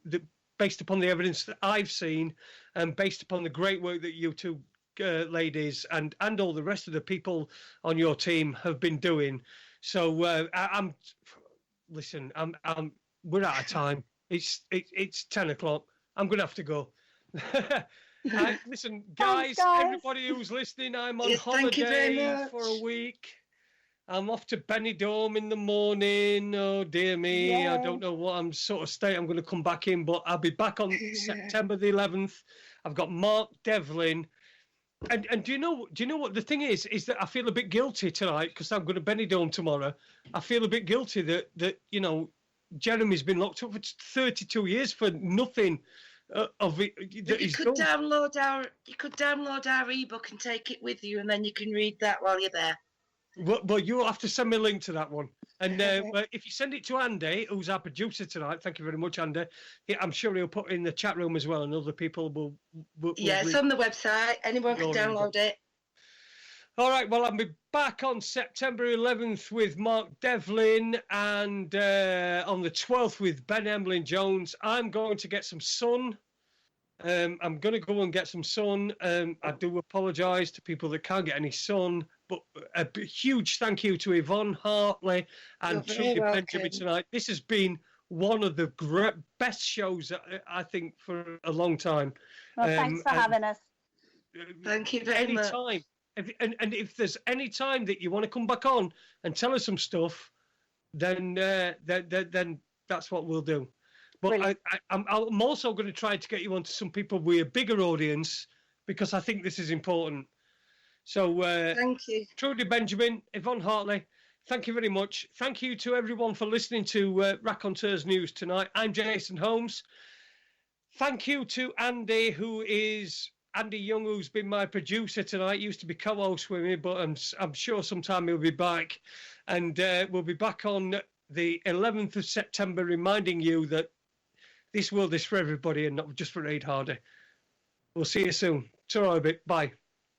evidence that I've seen, and based upon the great work that you two ladies and all the rest of the people on your team have been doing. So we're out of time. It's 10 o'clock. I'm going to have to go. Listen, guys, everybody who's listening, I'm on holiday for a week. I'm off to Benidorm in the morning. Oh, dear me. Yeah. I don't know what state I'm going to come back in, but I'll be back on September the 11th. I've got Mark Devlin. And do you know what the thing is that I feel a bit guilty tonight, because I'm going to Benidorm tomorrow. I feel a bit guilty that Jeremy's been locked up for 32 years for nothing of it. You could download our ebook and take it with you, and then you can read that while you're there. Well, you'll have to send me a link to that one. And if you send it to Andy, who's our producer tonight, thank you very much, Andy. I'm sure he'll put it in the chat room as well, and other people will it's on the website. Anyone can download it. All right, well, I'll be back on September 11th with Mark Devlin, and on the 12th with Ben Emlyn Jones. I'm going to get some sun. I'm going to go and get some sun. I do apologise to people that can't get any sun, but a huge thank you to Yvonne Hartley and Trudi Benjamin tonight. This has been one of the best shows, I think, for a long time. Well, thanks for having us. Thank you very much. Anytime. And if there's any time that you want to come back on and tell us some stuff, then that's what we'll do. But I'm also going to try to get you onto some people with a bigger audience, because I think this is important. So thank you, Trudi Benjamin, Yvonne Hartley, thank you very much. Thank you to everyone for listening to Raconteurs News tonight. I'm Jason Holmes. Thank you to Andy Young, who's been my producer tonight. Used to be co-host with me, but I'm sure sometime he'll be back. And we'll be back on the 11th of September, reminding you that this world is for everybody and not just for Aid Hardy. We'll see you soon. Ta-ra a bit. Bye.